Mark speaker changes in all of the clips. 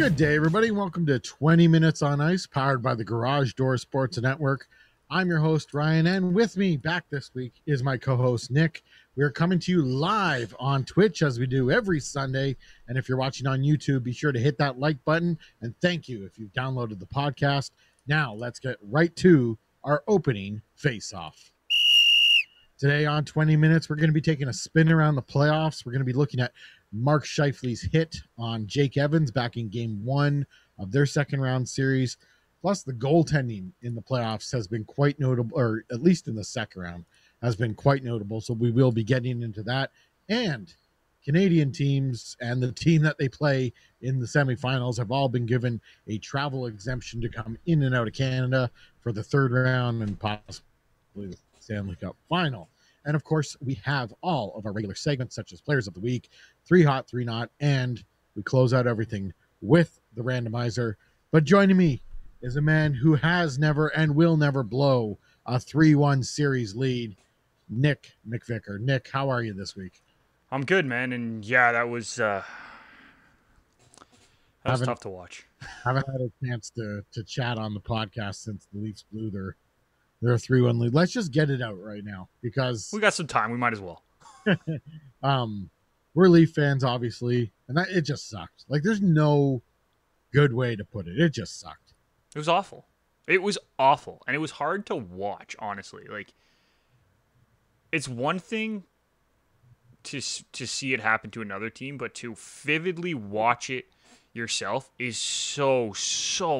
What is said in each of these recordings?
Speaker 1: Good day, everybody. Welcome to 20 Minutes on Ice, powered by the Garage Door Sports Network. I'm your host, Ryan, and with me back this week is my co-host, Nick. We're coming to you live on Twitch, as we do every Sunday. And if you're watching on YouTube, be sure to hit that like button. And thank you if you've downloaded the podcast. Now, let's get right to our opening face-off. Today on 20 Minutes, we're going to be taking a spin around the playoffs. We're going to be looking at Mark Scheifele's hit on Jake Evans back in Game 1 of their second-round series. Plus, the goaltending in the playoffs has been quite notable, or at least in the second round, has been quite notable. So we will be getting into that. And Canadian teams and the team that they play in the semifinals have all been given a travel exemption to come in and out of Canada for the third round and possibly the Stanley Cup final. And of course, we have all of our regular segments, such as Players of the Week, 3 Hot, 3 Not, and we close out everything with the Randomizer. But joining me is a man who has never and will never blow a 3-1 series lead, Nick McVicker. Nick, how are you this week?
Speaker 2: I'm good, man. And yeah, that was tough to watch.
Speaker 1: Haven't had a chance to chat on the podcast since the Leafs blew their 3-1 lead. Let's just get it out right now because
Speaker 2: we got some time. We might as well.
Speaker 1: We're Leaf fans, obviously, and it just sucked. Like, there's no good way to put it. It just sucked.
Speaker 2: It was awful. It was awful, and it was hard to watch, honestly. Like, it's one thing to see it happen to another team, but to vividly watch it yourself is so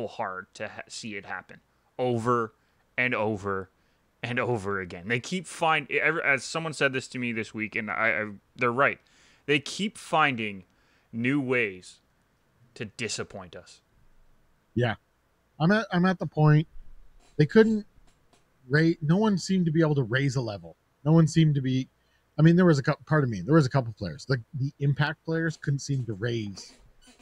Speaker 2: hard to see it happen over and over and over again. They keep as someone said this to me this week, and they're right. They keep finding new ways to disappoint us.
Speaker 1: Yeah, I'm at the point they couldn't rate. No one seemed to be able to raise a level. No one seemed to be. I mean, there was a couple players. The impact players couldn't seem to raise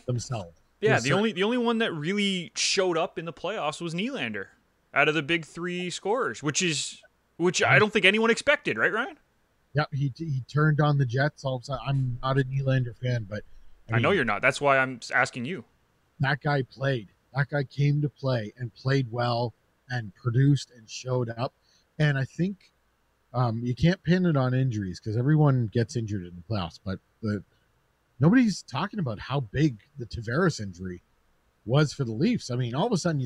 Speaker 1: themselves.
Speaker 2: Yeah, the only one that really showed up in the playoffs was Nylander out of the big three scorers, which I don't think anyone expected, right, Ryan?
Speaker 1: Yeah, he turned on the Jets. All of a sudden, I'm not a Nylander fan, but
Speaker 2: I know you're not. That's why I'm asking you.
Speaker 1: That guy played. That guy came to play and played well and produced and showed up. And I think you can't pin it on injuries because everyone gets injured in the playoffs, but nobody's talking about how big the Tavares injury was for the Leafs. I mean, all of a sudden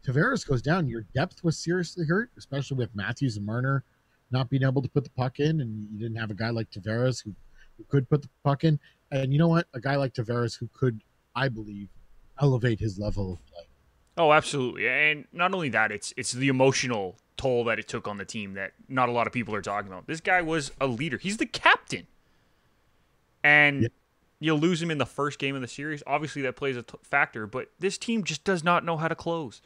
Speaker 1: Tavares goes down. Your depth was seriously hurt, especially with Matthews and Marner not being able to put the puck in, and you didn't have a guy like Tavares who could put the puck in. And you know what? A guy like Tavares who could, I believe, elevate his level of play.
Speaker 2: Oh, absolutely. And not only that, it's the emotional toll that it took on the team that not a lot of people are talking about. This guy was a leader. He's the captain. And you lose him in the first game of the series. Obviously, that plays a factor, but this team just does not know how to close.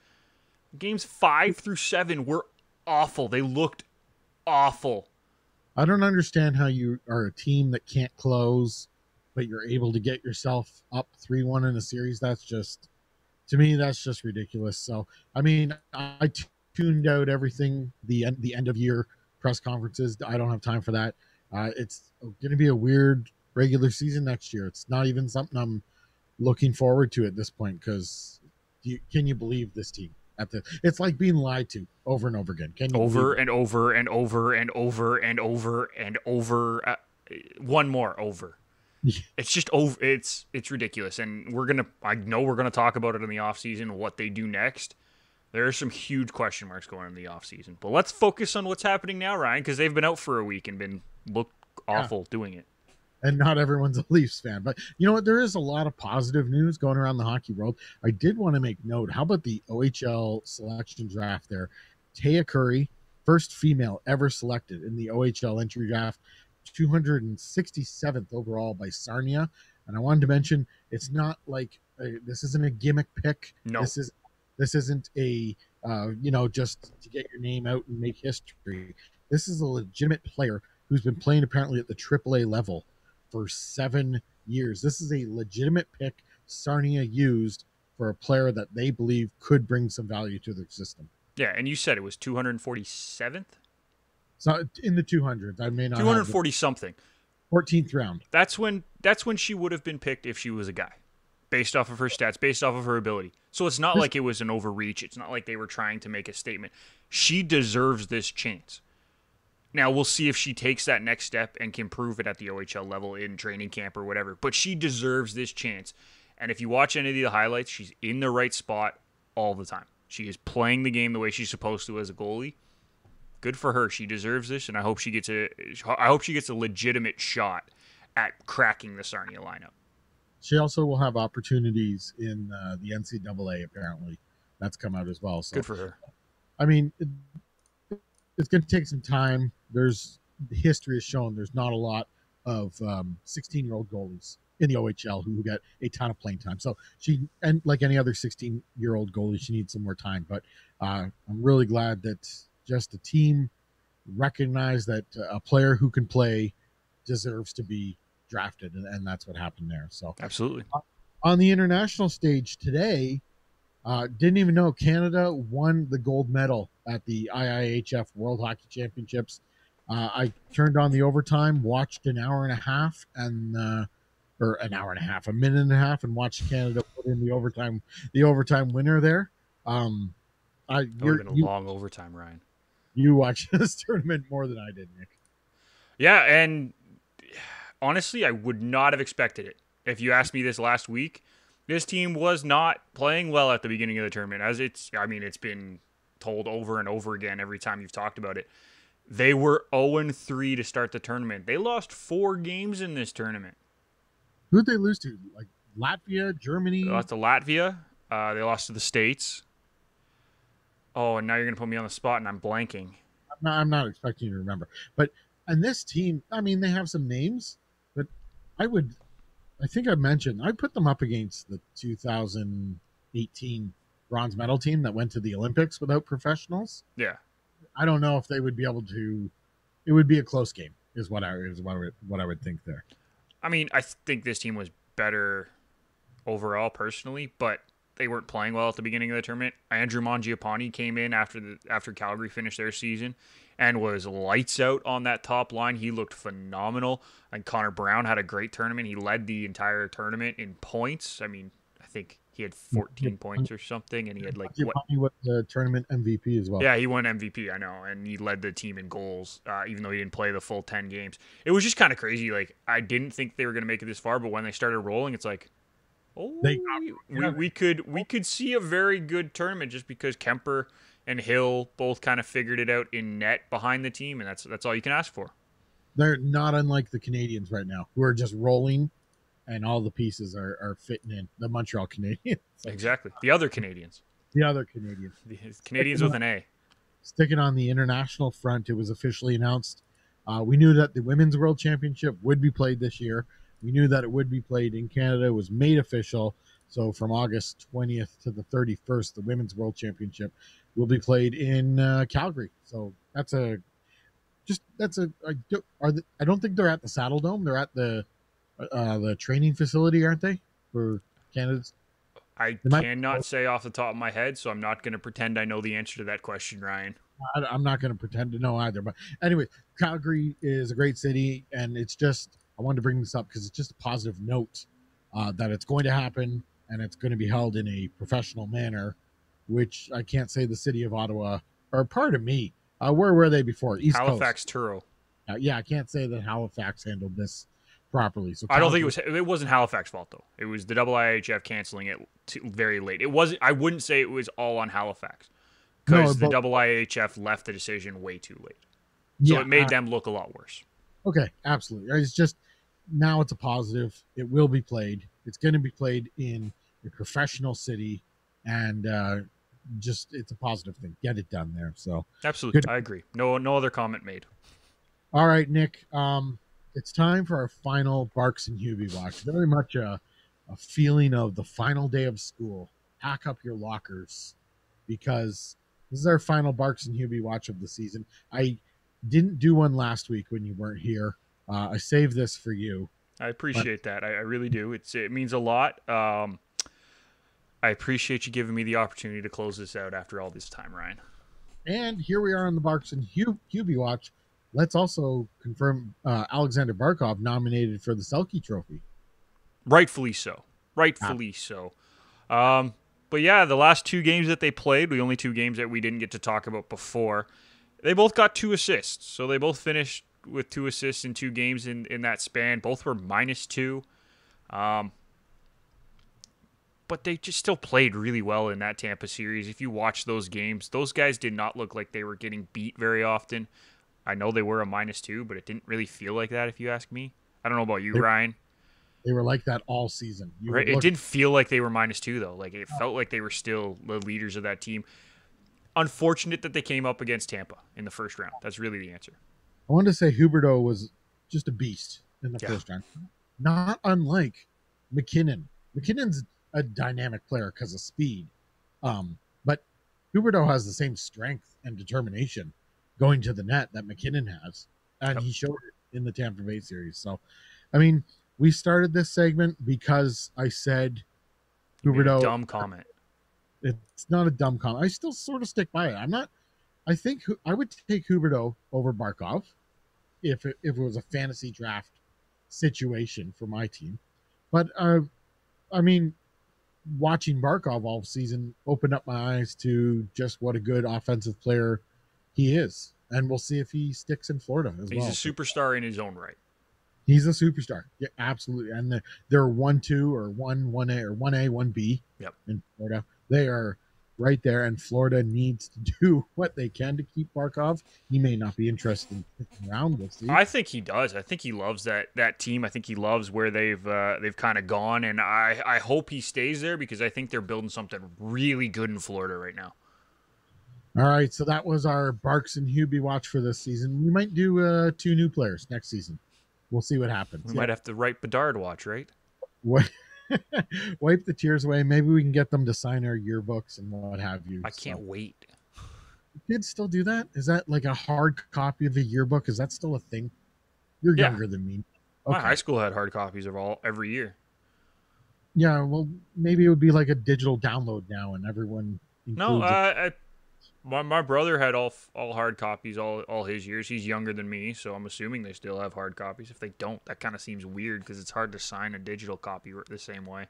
Speaker 2: Games 5 through 7 were awful. They looked awful.
Speaker 1: I don't understand how you are a team that can't close, but you're able to get yourself up 3-1 in a series. That's just, to me, that's just ridiculous. So, I mean, I tuned out everything, the end of year press conferences. I don't have time for that. It's going to be a weird regular season next year. It's not even something I'm looking forward to at this point because can you believe this team? It's like being lied to over and over again. Can you
Speaker 2: over and over and over and over and over and over? One more over. It's just over. It's ridiculous, and I know we're gonna talk about it in the offseason, what they do next. There are some huge question marks going in the offseason, but let's focus on what's happening now, Ryan, because they've been out for a week and looked awful doing it.
Speaker 1: And not everyone's a Leafs fan. But you know what? There is a lot of positive news going around the hockey world. I did want to make note. How about the OHL selection draft there? Taya Curry, first female ever selected in the OHL entry draft, 267th overall by Sarnia. And I wanted to mention, it's not like this isn't a gimmick pick.
Speaker 2: No.
Speaker 1: This isn't a, just to get your name out and make history. This is a legitimate player who's been playing apparently at the AAA level for 7 years. This is a legitimate pick Sarnia used for a player that they believe could bring some value to their system.
Speaker 2: Yeah, and you said it was 247th?
Speaker 1: So in the 200s. I may not
Speaker 2: 240 something.
Speaker 1: 14th round.
Speaker 2: That's when she would have been picked if she was a guy. based off of her stats, based off of her ability. So it's not like it was an overreach. It's not like they were trying to make a statement. She deserves this chance. Now, we'll see if she takes that next step and can prove it at the OHL level in training camp or whatever. But she deserves this chance. And if you watch any of the highlights, she's in the right spot all the time. She is playing the game the way she's supposed to as a goalie. Good for her. She deserves this, and I hope she gets a legitimate shot at cracking the Sarnia lineup.
Speaker 1: She also will have opportunities in the NCAA, apparently. That's come out as well. So
Speaker 2: good for her.
Speaker 1: I mean, it's going to take some time. History has shown there's not a lot of 16-year-old goalies in the OHL who get a ton of playing time. So and like any other 16-year-old goalie, she needs some more time. But I'm really glad that just the team recognized that a player who can play deserves to be drafted, and that's what happened there. So
Speaker 2: absolutely.
Speaker 1: On the international stage today, didn't even know Canada won the gold medal at the IIHF World Hockey Championships. I turned on the overtime, watched an hour and a half, a minute and a half, and watched Canada put in the overtime winner there.
Speaker 2: That would have been a long overtime, Ryan.
Speaker 1: You watched this tournament more than I did, Nick.
Speaker 2: Yeah, and honestly, I would not have expected it. If you asked me this last week, this team was not playing well at the beginning of the tournament. It's been told over and over again every time you've talked about it. They were 0-3 to start the tournament. They lost 4 games in this tournament.
Speaker 1: Who'd they lose to? Like Latvia, Germany?
Speaker 2: They lost to Latvia. They lost to the States. Oh, and now you're going to put me on the spot, and I'm blanking.
Speaker 1: I'm not expecting you to remember. But and this team, I mean, they have some names, but I think I mentioned, I put them up against the 2018 bronze medal team that went to the Olympics without professionals.
Speaker 2: Yeah.
Speaker 1: I don't know if they would be able to. It would be a close game, is what I would think there.
Speaker 2: I mean, I think this team was better overall, personally, but they weren't playing well at the beginning of the tournament. Andrew Mangiapane came in after Calgary finished their season and was lights out on that top line. He looked phenomenal. And Connor Brown had a great tournament. He led the entire tournament in points. I mean, I think he had 14 points or something, and he had
Speaker 1: He was the tournament MVP as well.
Speaker 2: Yeah, he won MVP, I know, and he led the team in goals, even though he didn't play the full 10 games. It was just kind of crazy. Like, I didn't think they were going to make it this far, but when they started rolling, it's like, we could see a very good tournament just because Kemper and Hill both kind of figured it out in net behind the team, and that's all you can ask for.
Speaker 1: They're not unlike the Canadians right now, who are just rolling, and all the pieces are fitting in. The Montreal Canadiens.
Speaker 2: Exactly. The other Canadians.
Speaker 1: The other Canadians.
Speaker 2: The Canadians with an A.
Speaker 1: Sticking on the international front, it was officially announced. We knew that the Women's World Championship would be played this year. We knew that it would be played in Canada. It was made official. So from August 20th to the 31st, the Women's World Championship will be played in Calgary. So I don't think they're at the Saddle Dome. They're at the training facility, aren't they, for Canada's?
Speaker 2: I cannot say off the top of my head, so I'm not going to pretend I know the answer to that question, Ryan.
Speaker 1: I'm not going to pretend to know either. But anyway, Calgary is a great city, and it's just, I wanted to bring this up because it's just a positive note that it's going to happen, and it's going to be held in a professional manner, which I can't say the city of Ottawa, or pardon me, where were they before? East
Speaker 2: Halifax,
Speaker 1: Coast.
Speaker 2: Truro.
Speaker 1: Yeah, I can't say that Halifax handled this properly. So
Speaker 2: I don't think it wasn't Halifax's fault, though. It was the IIHF canceling it very late. It wasn't. I wouldn't say it was all on Halifax because the IIHF left the decision way too late. So it made them look a lot worse.
Speaker 1: Okay, absolutely. It's just now it's a positive. It will be played. It's going to be played in a professional city, and it's a positive thing. Get it done there. So
Speaker 2: absolutely, I agree. No other comment made.
Speaker 1: All right, Nick. It's time for our final Barks and Hubie watch. Very much a feeling of the final day of school. Pack up your lockers because this is our final Barks and Hubie watch of the season. I didn't do one last week when you weren't here. I saved this for you.
Speaker 2: I appreciate that. I really do. It means a lot. I appreciate you giving me the opportunity to close this out after all this time, Ryan.
Speaker 1: And here we are on the Barks and Hubie watch. Let's also confirm Alexander Barkov nominated for the Selke Trophy.
Speaker 2: Rightfully so. rightfully so. But yeah, the last 2 games that they played, the only 2 games that we didn't get to talk about before, they both got 2 assists. So they both finished with 2 assists in 2 games in that span. Both were -2. But they just still played really well in that Tampa series. If you watch those games, those guys did not look like they were getting beat very often. I know they were a -2, but it didn't really feel like that if you ask me. I don't know about you, Ryan.
Speaker 1: They were like that all season.
Speaker 2: Right? It didn't feel like they were -2, though. Like, it felt like they were still the leaders of that team. Unfortunate that they came up against Tampa in the first round. That's really the answer.
Speaker 1: I wanted to say Huberdeau was just a beast in the first round. Not unlike McKinnon. McKinnon's a dynamic player because of speed. But Huberdeau has the same strength and determination going to the net that McKinnon has. And he showed it in the Tampa Bay series. So, I mean, we started this segment because I said Huberdeau.
Speaker 2: Dumb comment.
Speaker 1: It's not a dumb comment. I still sort of stick by it. I think I would take Huberdeau over Barkov if it was a fantasy draft situation for my team. But, I mean, watching Barkov all season opened up my eyes to just what a good offensive player he is. And we'll see if he sticks in Florida as well.
Speaker 2: He's a superstar in his own right.
Speaker 1: He's a superstar. Yeah, absolutely. And they're 1-2 or 1-1A or 1A, 1B in Florida. They are right there, and Florida needs to do what they can to keep Barkov. He may not be interested in sticking around. We'll see.
Speaker 2: I think he does. I think he loves that team. I think he loves where they've kind of gone, and I hope he stays there because I think they're building something really good in Florida right now.
Speaker 1: All right, so that was our Barks and Hubie watch for this season. We might do 2 new players next season. We'll see what happens.
Speaker 2: We might have to write Bedard watch, right?
Speaker 1: Wipe the tears away. Maybe we can get them to sign our yearbooks and what have you.
Speaker 2: I can't wait.
Speaker 1: Kids still do that? Is that like a hard copy of a yearbook? Is that still a thing? You're younger than me.
Speaker 2: Okay. My high school had hard copies of every year.
Speaker 1: Yeah, well, maybe it would be like a digital download now, and everyone.
Speaker 2: My brother had all hard copies all his years. He's younger than me, so I'm assuming they still have hard copies. If they don't, that kind of seems weird because it's hard to sign a digital copy the same way.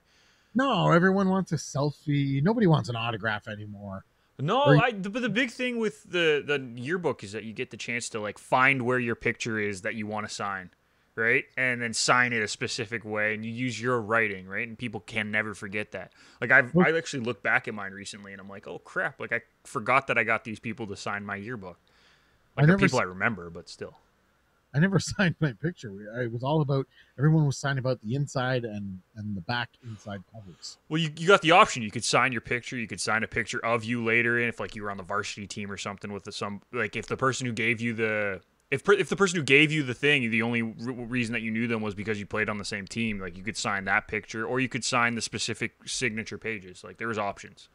Speaker 1: No, everyone wants a selfie. Nobody wants an autograph anymore.
Speaker 2: No, but the big thing with the yearbook is that you get the chance to like find where your picture is that you want to sign, right? And then sign it a specific way, and you use your writing, right? And people can never forget that. Like I actually looked back at mine recently, and I'm like, oh crap! Like I forgot that I got these people to sign my yearbook. Like the people I remember, but still.
Speaker 1: I never signed my picture. It was all about everyone was signing about the inside and the back inside covers.
Speaker 2: Well, you got the option. You could sign your picture. You could sign a picture of you later, if like you were on the varsity team or something with if the person who gave you the. If the person who gave you the thing, the only reason that you knew them was because you played on the same team, like you could sign that picture, or you could sign the specific signature pages. Like there was options.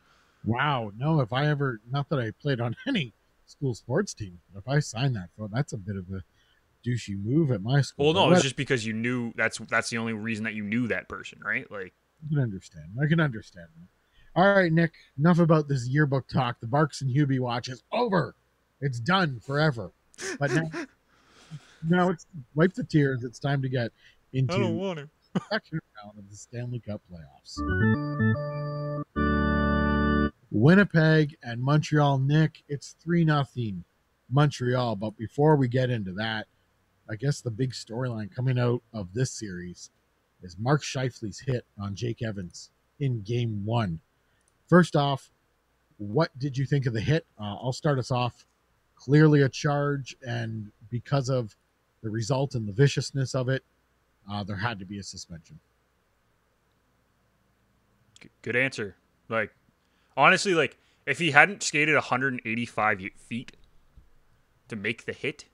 Speaker 1: Wow, no! If I ever, not that I played on any school sports team, but if I signed that, that's a bit of a douchey move at my school.
Speaker 2: Well, no, it's just because you knew that's the only reason that you knew that person, right? Like
Speaker 1: I can understand. All right, Nick. Enough about this yearbook talk. The Barks and Hubie watch is over. It's done forever. But now it's wipe the tears. It's time to get into the second round of the Stanley Cup Playoffs. Winnipeg and Montreal. Nick, it's 3-0 Montreal. But before we get into that, I guess the big storyline coming out of this series is Mark Scheifele's hit on Jake Evans in Game 1. First off, what did you think of the hit? I'll start us off. Clearly a charge, and because of the result and the viciousness of it, there had to be a suspension.
Speaker 2: Good answer. Like, honestly, like, if he hadn't skated 185 feet to make the hit,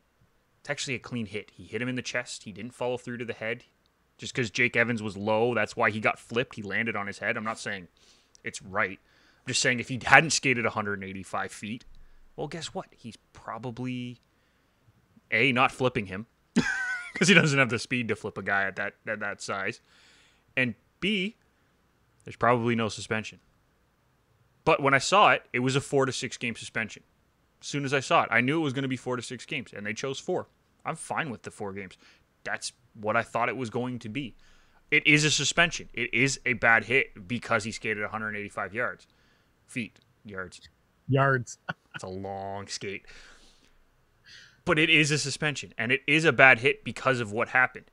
Speaker 2: it's actually a clean hit. He hit him in the chest. He didn't follow through to the head. Just because Jake Evans was low, that's why he got flipped. He landed on his head. I'm not saying it's right. I'm just saying if he hadn't skated 185 feet, well, guess what? He's probably, A, not flipping him because he doesn't have the speed to flip a guy at that size. And B, there's probably no suspension. But when I saw it, it was a 4 to 6 game suspension. As soon as I saw it, I knew it was going to be 4 to 6 games, and they chose 4. I'm fine with the 4 games. That's what I thought it was going to be. It is a suspension. It is a bad hit because he skated 185 yards. Yards.
Speaker 1: Yards.
Speaker 2: It's a long skate. But it is a suspension, and it is a bad hit because of what happened.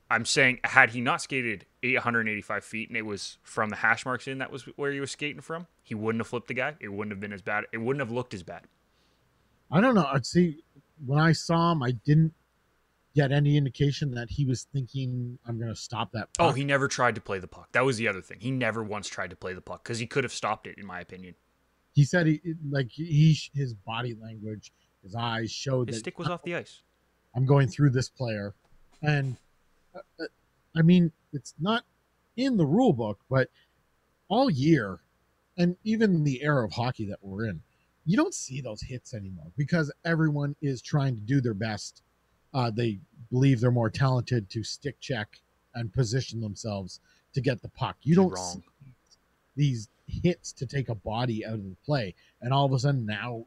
Speaker 2: I'm saying, had he not skated 885 feet and it was from the hash marks in, that was where he was skating from, he wouldn't have flipped the guy. It wouldn't have been as bad. It wouldn't have looked as bad.
Speaker 1: I don't know. I'd see when I saw him, I didn't get any indication that he was thinking, I'm going to stop that puck.
Speaker 2: Oh, he never tried to play the puck. That was the other thing. He never once tried to play the puck because he could have stopped it, in my opinion.
Speaker 1: He said his body language, his eyes showed
Speaker 2: his
Speaker 1: that
Speaker 2: stick was off the ice.
Speaker 1: I'm going through this player. And I mean, it's not in the rule book, but all year, and even the era of hockey that we're in, you don't see those hits anymore because everyone is trying to do their best. They believe they're more talented to stick check and position themselves to get the puck. You don't see these hits to take a body out of the play. And all of a sudden now,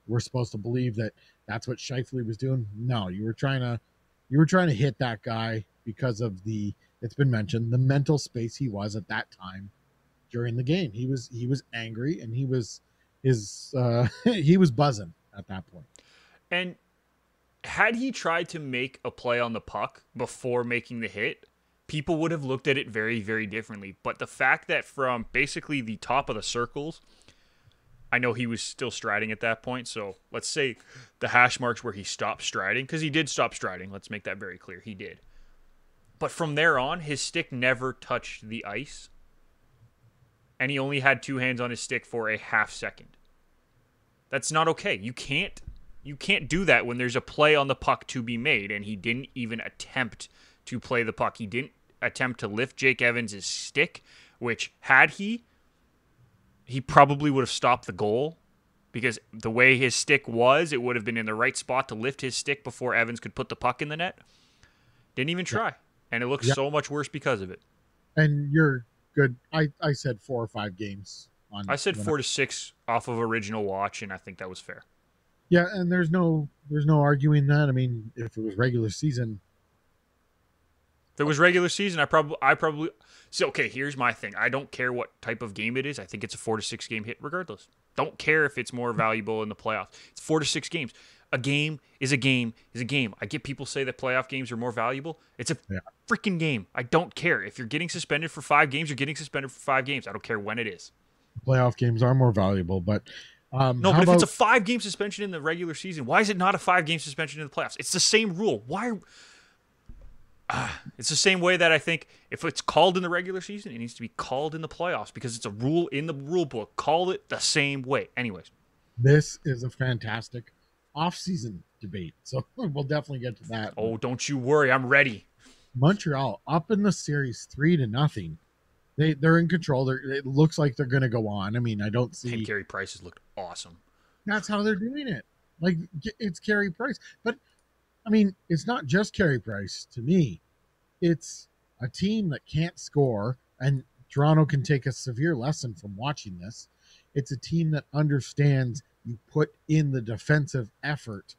Speaker 1: we're supposed to believe that that's what Scheifele was doing. No, you were trying to hit that guy because of it's been mentioned, the mental space he was at that time during the game. He was angry, and he was buzzing at that point.
Speaker 2: And had he tried to make a play on the puck before making the hit, people would have looked at it very, very differently. But the fact that from basically the top of the circles, I know he was still striding at that point, so let's say the hash marks where he stopped striding, because he did stop striding. Let's make that very clear. He did. But from there on, his stick never touched the ice, and he only had two hands on his stick for a half second. That's not okay. You can't do that when there's a play on the puck to be made, and he didn't even attempt to play the puck. He didn't attempt to lift Jake Evans' stick, which had he probably would have stopped the goal, because the way his stick was, it would have been in the right spot to lift his stick before Evans could put the puck in the net. Didn't even try. And it looks so much worse because of it.
Speaker 1: And you're good. I said 4 or 5 games.
Speaker 2: I said 4 to 6 off of original watch, and I think that was fair.
Speaker 1: Yeah, and there's no arguing that. I mean, if it was regular season.
Speaker 2: If it was regular season, I probably. So, okay, here's my thing. I don't care what type of game it is. I think it's a 4 to 6 game hit regardless. Don't care if it's more valuable in the playoffs. It's 4 to 6 games. A game is a game is a game. I get people say that playoff games are more valuable. It's a freaking game. I don't care. If you're getting suspended for 5 games, you're getting suspended for 5 games. I don't care when it is.
Speaker 1: Playoff games are more valuable, but
Speaker 2: no, but if it's a 5-game suspension in the regular season, why is it not a 5-game suspension in the playoffs? It's the same rule. Why? It's the same way that I think if it's called in the regular season, it needs to be called in the playoffs because it's a rule in the rule book. Call it the same way. Anyways.
Speaker 1: This is a fantastic off-season debate, so we'll definitely get to that.
Speaker 2: Oh, don't you worry. I'm ready.
Speaker 1: Montreal up in the series 3-0. They're in control. It looks like they're going to go on. I mean, I don't see.
Speaker 2: And Carey Price has looked awesome.
Speaker 1: That's how they're doing it. Like, it's Carey Price. But, I mean, it's not just Carey Price to me. It's a team that can't score, and Toronto can take a severe lesson from watching this. It's a team that understands you put in the defensive effort,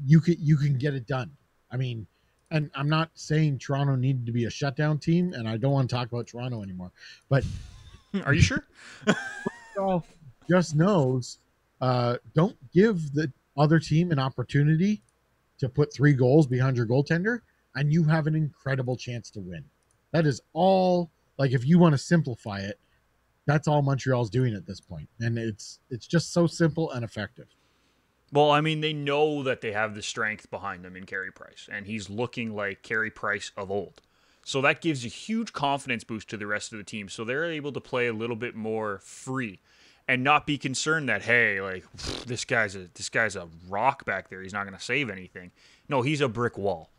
Speaker 1: you can get it done. I mean, and I'm not saying Toronto needed to be a shutdown team, and I don't want to talk about Toronto anymore. But
Speaker 2: are you sure?
Speaker 1: Montreal just knows, don't give the other team an opportunity to put 3 goals behind your goaltender, and you have an incredible chance to win. That is all. Like, if you want to simplify it, that's all Montreal's doing at this point, and it's just so simple and effective.
Speaker 2: Well, I mean, they know that they have the strength behind them in Carey Price, and he's looking like Carey Price of old. So that gives a huge confidence boost to the rest of the team. So they're able to play a little bit more free and not be concerned that, hey, like, this guy's a rock back there. He's not going to save anything. No, he's a brick wall.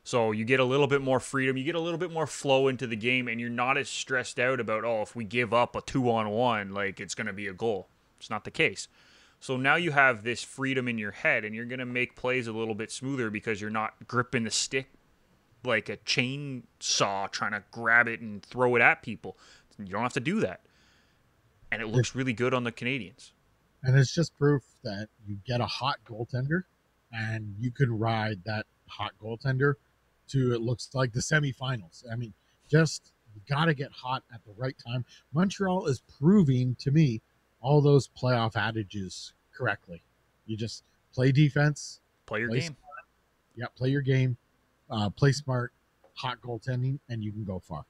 Speaker 2: So you get a little bit more freedom. You get a little bit more flow into the game, and you're not as stressed out about, if we give up a 2-on-1, like, it's going to be a goal. It's not the case. So now you have this freedom in your head, and you're going to make plays a little bit smoother because you're not gripping the stick like a chainsaw trying to grab it and throw it at people. You don't have to do that. And it looks really good on the Canadiens.
Speaker 1: And it's just proof that you get a hot goaltender, and you can ride that hot goaltender to, it looks like, the semifinals. I mean, just got to get hot at the right time. Montreal is proving to me all those playoff adages correctly. You just play defense,
Speaker 2: Play your game.
Speaker 1: Smart, yeah, play your game, play smart, hot goaltending, and you can go far.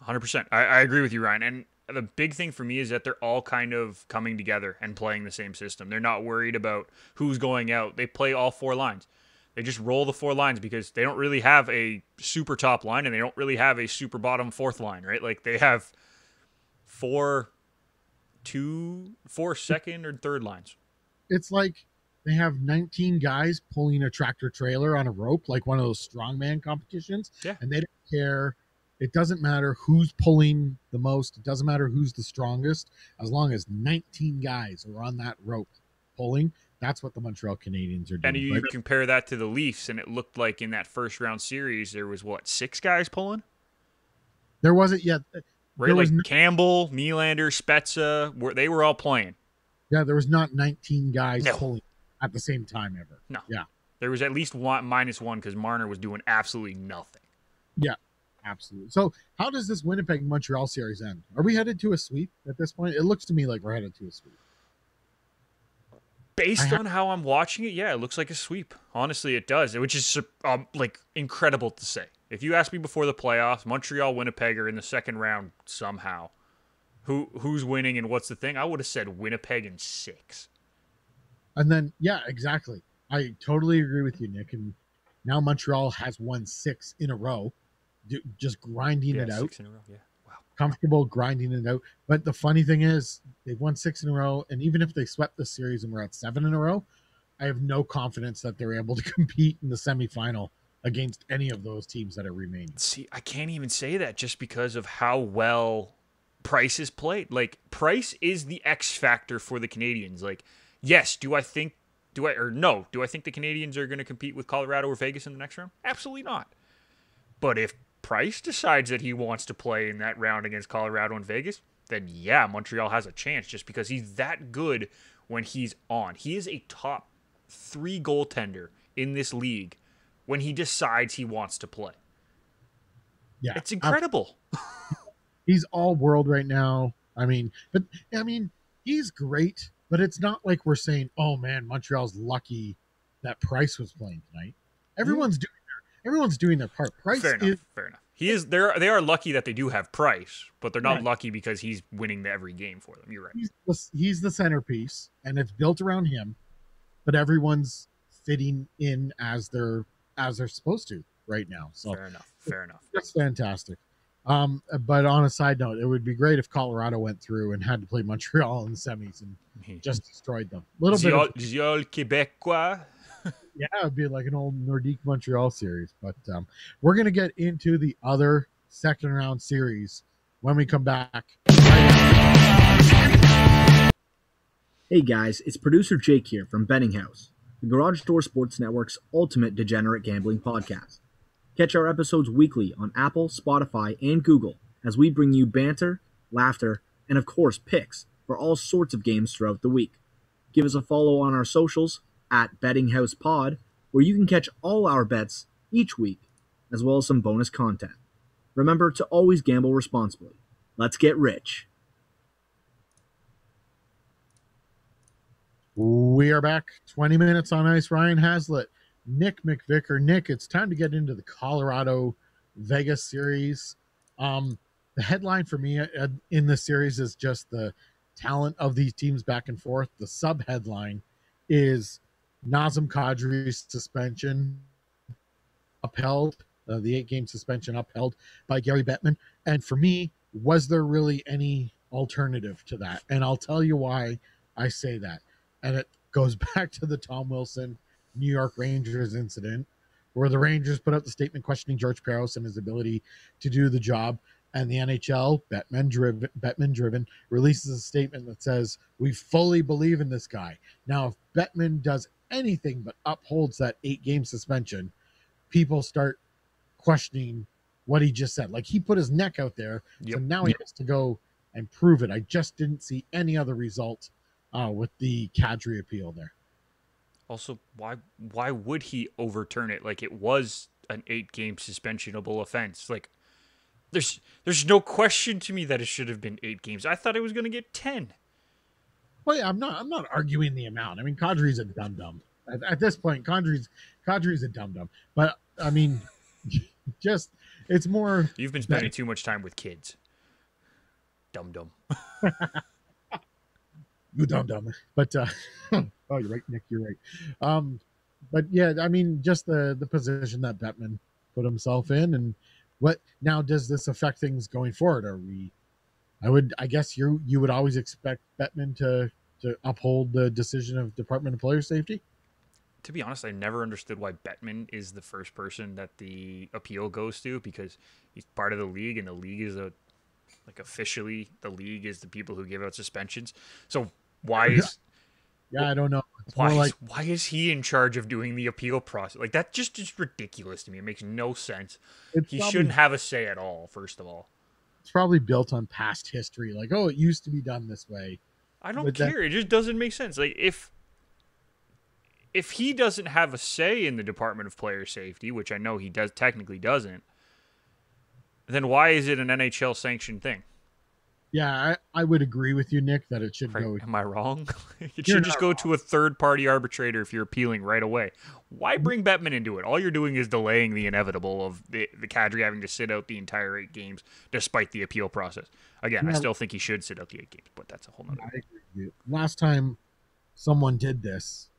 Speaker 2: 100%. I agree with you, Ryan. And the big thing for me is that they're all kind of coming together and playing the same system. They're not worried about who's going out. They play all 4 lines. They just roll the 4 lines because they don't really have a super top line and they don't really have a super bottom 4th line, right? Like they have 4 second or third lines.
Speaker 1: It's like they have 19 guys pulling a tractor trailer on a rope, like one of those strongman competitions.
Speaker 2: Yeah.
Speaker 1: And they don't care. It doesn't matter who's pulling the most. It doesn't matter who's the strongest. As long as 19 guys are on that rope pulling, that's what the Montreal Canadiens are doing.
Speaker 2: And you compare that to the Leafs, and it looked like in that first round series, there was, 6 guys pulling?
Speaker 1: There wasn't yet.
Speaker 2: Right, like Campbell, Nylander, Spezza, they were all playing.
Speaker 1: Yeah, there was not 19 guys pulling at the same time ever.
Speaker 2: No.
Speaker 1: Yeah.
Speaker 2: There was at least -1 because Marner was doing absolutely nothing.
Speaker 1: Yeah, absolutely. So how does this Winnipeg-Montreal series end? Are we headed to a sweep at this point? It looks to me like we're headed to a sweep.
Speaker 2: Based on how I'm watching it, yeah, it looks like a sweep. Honestly, it does, which is incredible to say. If you asked me before the playoffs, Montreal, Winnipeg are in the second round somehow. Who's winning and what's the thing? I would have said Winnipeg in 6.
Speaker 1: And then, yeah, exactly. I totally agree with you, Nick. And now Montreal has won 6 in a row, just grinding it out.
Speaker 2: 6 in a row, yeah. Wow.
Speaker 1: Comfortable grinding it out. But the funny thing is, they've won 6 in a row. And even if they swept the series and we're at 7 in a row, I have no confidence that they're able to compete in the semifinal against any of those teams that are remaining.
Speaker 2: See, I can't even say that just because of how well Price is played. Like, Price is the X factor for the Canadiens. Like, yes, do I think the Canadiens are going to compete with Colorado or Vegas in the next round? Absolutely not. But if Price decides that he wants to play in that round against Colorado and Vegas, then yeah, Montreal has a chance just because he's that good when he's on. He is a top 3 goaltender in this league when he decides he wants to play.
Speaker 1: Yeah.
Speaker 2: It's incredible.
Speaker 1: He's all world right now. He's great, but it's not like we're saying, oh man, Montreal's lucky that Price was playing tonight. Everyone's doing their part. Price
Speaker 2: fair enough. They are lucky that they do have Price, but they're not lucky because he's winning every game for them. You're right.
Speaker 1: He's the centerpiece, and it's built around him, but everyone's fitting in as they're supposed to right now. So
Speaker 2: fair enough.
Speaker 1: That's fantastic. But on a side note, it would be great if Colorado went through and had to play Montreal in the semis and just destroyed them.
Speaker 2: Québécois.
Speaker 1: Yeah, it'd be like an old Nordique Montreal series. But we're going to get into the other second round series when we come back.
Speaker 3: Hey guys, it's producer Jake here from Betting House, the Garage Door Sports Network's ultimate degenerate gambling podcast. Catch our episodes weekly on Apple, Spotify, and Google as we bring you banter, laughter, and of course picks for all sorts of games throughout the week. Give us a follow on our socials at BettingHousePod, where you can catch all our bets each week, as well as some bonus content. Remember to always gamble responsibly. Let's get rich.
Speaker 1: We are back. 20 minutes on ice. Ryan Hazlitt, Nick McVicker. Nick, it's time to get into the Colorado Vegas series. The headline for me in this series is just the talent of these teams back and forth. The sub headline is Nazem Kadri's suspension upheld, the 8-game suspension upheld by Gary Bettman. And for me, was there really any alternative to that? And I'll tell you why I say that. And it goes back to the Tom Wilson New York Rangers incident, where the Rangers put out the statement questioning George Peros and his ability to do the job. And the NHL, Bettman driven, releases a statement that says, we fully believe in this guy. Now, if Bettman does anything but upholds that 8-game suspension, people start questioning what he just said. Like, he put his neck out there, so now he has to go and prove it. I just didn't see any other result with the Kadri appeal there.
Speaker 2: Also, why would he overturn it? Like, it was an 8-game suspensionable offense. Like, there's no question to me that it should have been 8 games. I thought it was going to get 10.
Speaker 1: Well, yeah, I'm not arguing the amount. I mean, Kadri's a dum dum. At this point, Kadri's a dum dum. But I mean, just it's more.
Speaker 2: You've been spending too much time with kids. Dum dum.
Speaker 1: You dum dum. But oh, you're right, Nick. You're right. But yeah, I mean, just the position that Bettman put himself in, and what now does this affect things going forward? Are we? I guess you would always expect Bettman to uphold the decision of Department of Player Safety.
Speaker 2: To be honest, I never understood why Bettman is the first person that the appeal goes to, because he's part of the league, and the league is officially the league is the people who give out suspensions. So why is
Speaker 1: I don't know. It's why
Speaker 2: is he in charge of doing the appeal process? Like, that just is ridiculous to me. It makes no sense. He shouldn't have a say at all. First of all,
Speaker 1: it's probably built on past history. Like, oh, it used to be done this way.
Speaker 2: I don't care. It just doesn't make sense. Like, if he doesn't have a say in the Department of Player Safety, which I know he technically doesn't, then why is it an NHL sanctioned thing?
Speaker 1: Yeah, I would agree with you, Nick, that it should go.
Speaker 2: Am I wrong? It should just go to a third-party arbitrator if you're appealing right away. Why bring Bettman into it? All you're doing is delaying the inevitable of the Kadri having to sit out the entire 8 games despite the appeal process. Again, I still think he should sit out the 8 games, but that's a whole nother.
Speaker 1: I agree with you. Last time someone did this,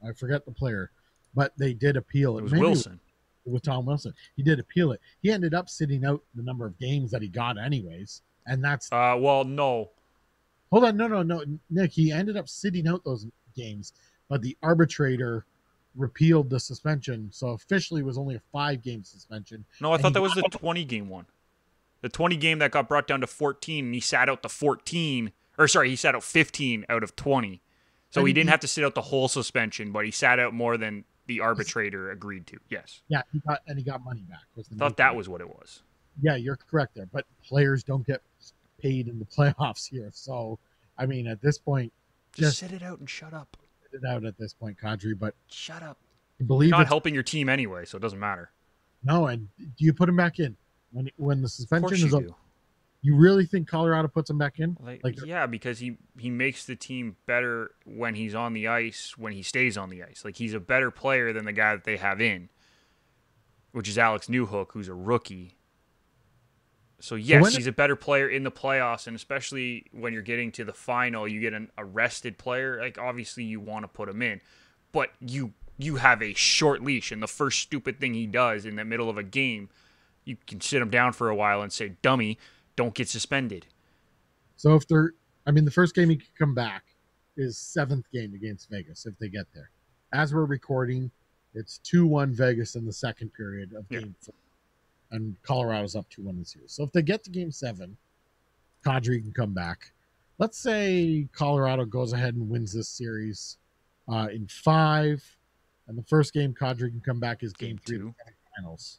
Speaker 1: I forget the player, but they did appeal it.
Speaker 2: It was Wilson.
Speaker 1: With Tom Wilson. He did appeal it. He ended up sitting out the number of games that he got anyways. And that's
Speaker 2: well, no.
Speaker 1: Hold on, no, Nick. He ended up sitting out those games, but the arbitrator repealed the suspension, so officially it was only a 5-game suspension.
Speaker 2: No, I thought that was the 20-game one. The 20 game that got brought down to 14, and he sat out the 14. Or sorry, he sat out 15 out of 20. So he didn't have to sit out the whole suspension, but he sat out more than the arbitrator agreed to. Yes.
Speaker 1: Yeah, he got money back.
Speaker 2: I thought that was what it was.
Speaker 1: Yeah, you're correct there. But players don't get paid in the playoffs here. So, I mean, at this point,
Speaker 2: just sit it out and shut up.
Speaker 1: Sit it out at this point, Kadri. But
Speaker 2: shut up.
Speaker 1: You're
Speaker 2: not helping your team anyway, so it doesn't matter.
Speaker 1: No, and do you put him back in when the suspension is up?
Speaker 2: Do.
Speaker 1: You really think Colorado puts him back in?
Speaker 2: Yeah, because he makes the team better when he's on the ice, when he stays on the ice. Like, he's a better player than the guy that they have in, which is Alex Newhook, who's a rookie. So yes, he's a better player in the playoffs, and especially when you're getting to the final, you get an arrested player. Like, obviously you want to put him in, but you have a short leash, and the first stupid thing he does in the middle of a game, you can sit him down for a while and say, dummy, don't get suspended.
Speaker 1: So the first game he could come back is 7th game against Vegas if they get there. As we're recording, it's 2-1 Vegas in the second period of game 4. And Colorado's up 2-1 in the series. So if they get to game 7, Kadri can come back. Let's say Colorado goes ahead and wins this series in 5. And the first game Kadri can come back is game 3 of the semifinals.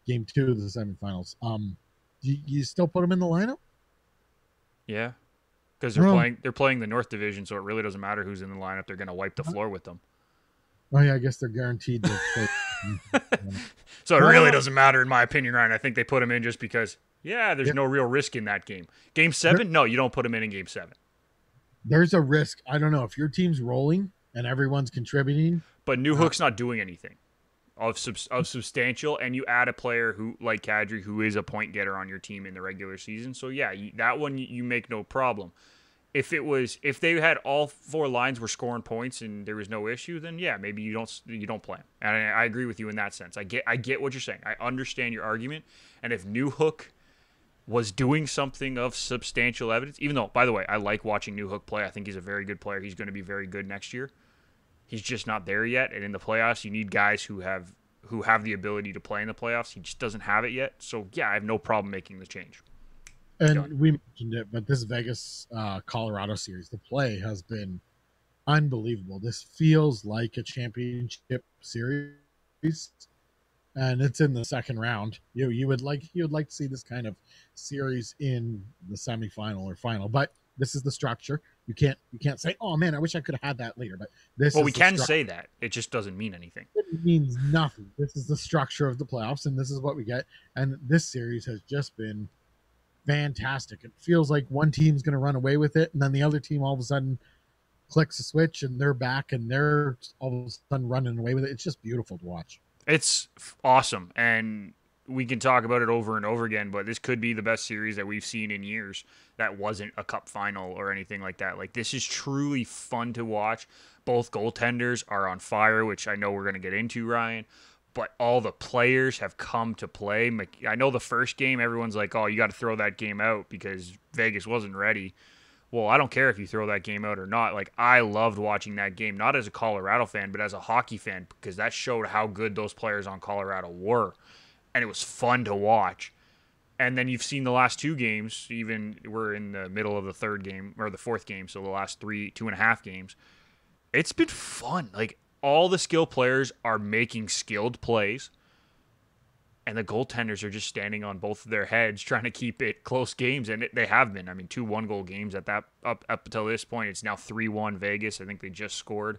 Speaker 1: Game 2 of the semifinals. You still put him in the lineup?
Speaker 2: Yeah. Because they're playing the North Division, so it really doesn't matter who's in the lineup. They're going to wipe the floor with them.
Speaker 1: Oh, yeah, I guess they're guaranteed to play.
Speaker 2: So it really doesn't matter, in my opinion, Ryan. I think they put him in just because, there's no real risk in that game. Game 7? No, you don't put him in game 7.
Speaker 1: There's a risk. I don't know. If your team's rolling and everyone's contributing.
Speaker 2: But Newhook's not doing anything of substantial, and you add a player who, like Kadri, who is a point getter on your team in the regular season. So, that one you make no problem. If they had all 4 lines were scoring points and there was no issue, then maybe you don't play him. And I agree with you in that sense. I get what you're saying. I understand your argument. And if Newhook was doing something of substantial evidence, even though, by the way, I like watching Newhook play. I think he's a very good player. He's going to be very good next year. He's just not there yet. And in the playoffs, you need guys who have the ability to play in the playoffs. He just doesn't have it yet. So I have no problem making the change.
Speaker 1: And we mentioned it, but this Vegas Colorado series, the play has been unbelievable. This feels like a championship series, and it's in the second round. You would like to see this kind of series in the semifinal or final, but this is the structure. You can't say, oh man, I wish I could have had that later. But this
Speaker 2: Well,
Speaker 1: is
Speaker 2: we
Speaker 1: the
Speaker 2: can say that. It just doesn't mean anything.
Speaker 1: It means nothing. This is the structure of the playoffs, and this is what we get. And this series has just been fantastic. It feels like one team's going to run away with it, and then the other team all of a sudden clicks a switch, and they're back, and they're all of a sudden running away with it. It's just beautiful to watch.
Speaker 2: It's awesome, and we can talk about it over and over again, but this could be the best series that we've seen in years that wasn't a cup final or anything like that. Like, this is truly fun to watch. Both goaltenders are on fire, which I know we're going to get into, Ryan, but all the players have come to play. I know the first game, everyone's like, oh, you got to throw that game out because Vegas wasn't ready. Well, I don't care if you throw that game out or not. Like, I loved watching that game, not as a Colorado fan, but as a hockey fan, because that showed how good those players on Colorado were. And it was fun to watch. And then you've seen the last two games, even we're in the middle of the third game, or the fourth game, so the last 2.5 games. It's been fun. Like, all the skill players are making skilled plays. And the goaltenders are just standing on both of their heads trying to keep it close games, and they have been. I mean, 2 1-goal games at that up until this point. It's now 3-1 Vegas. I think they just scored.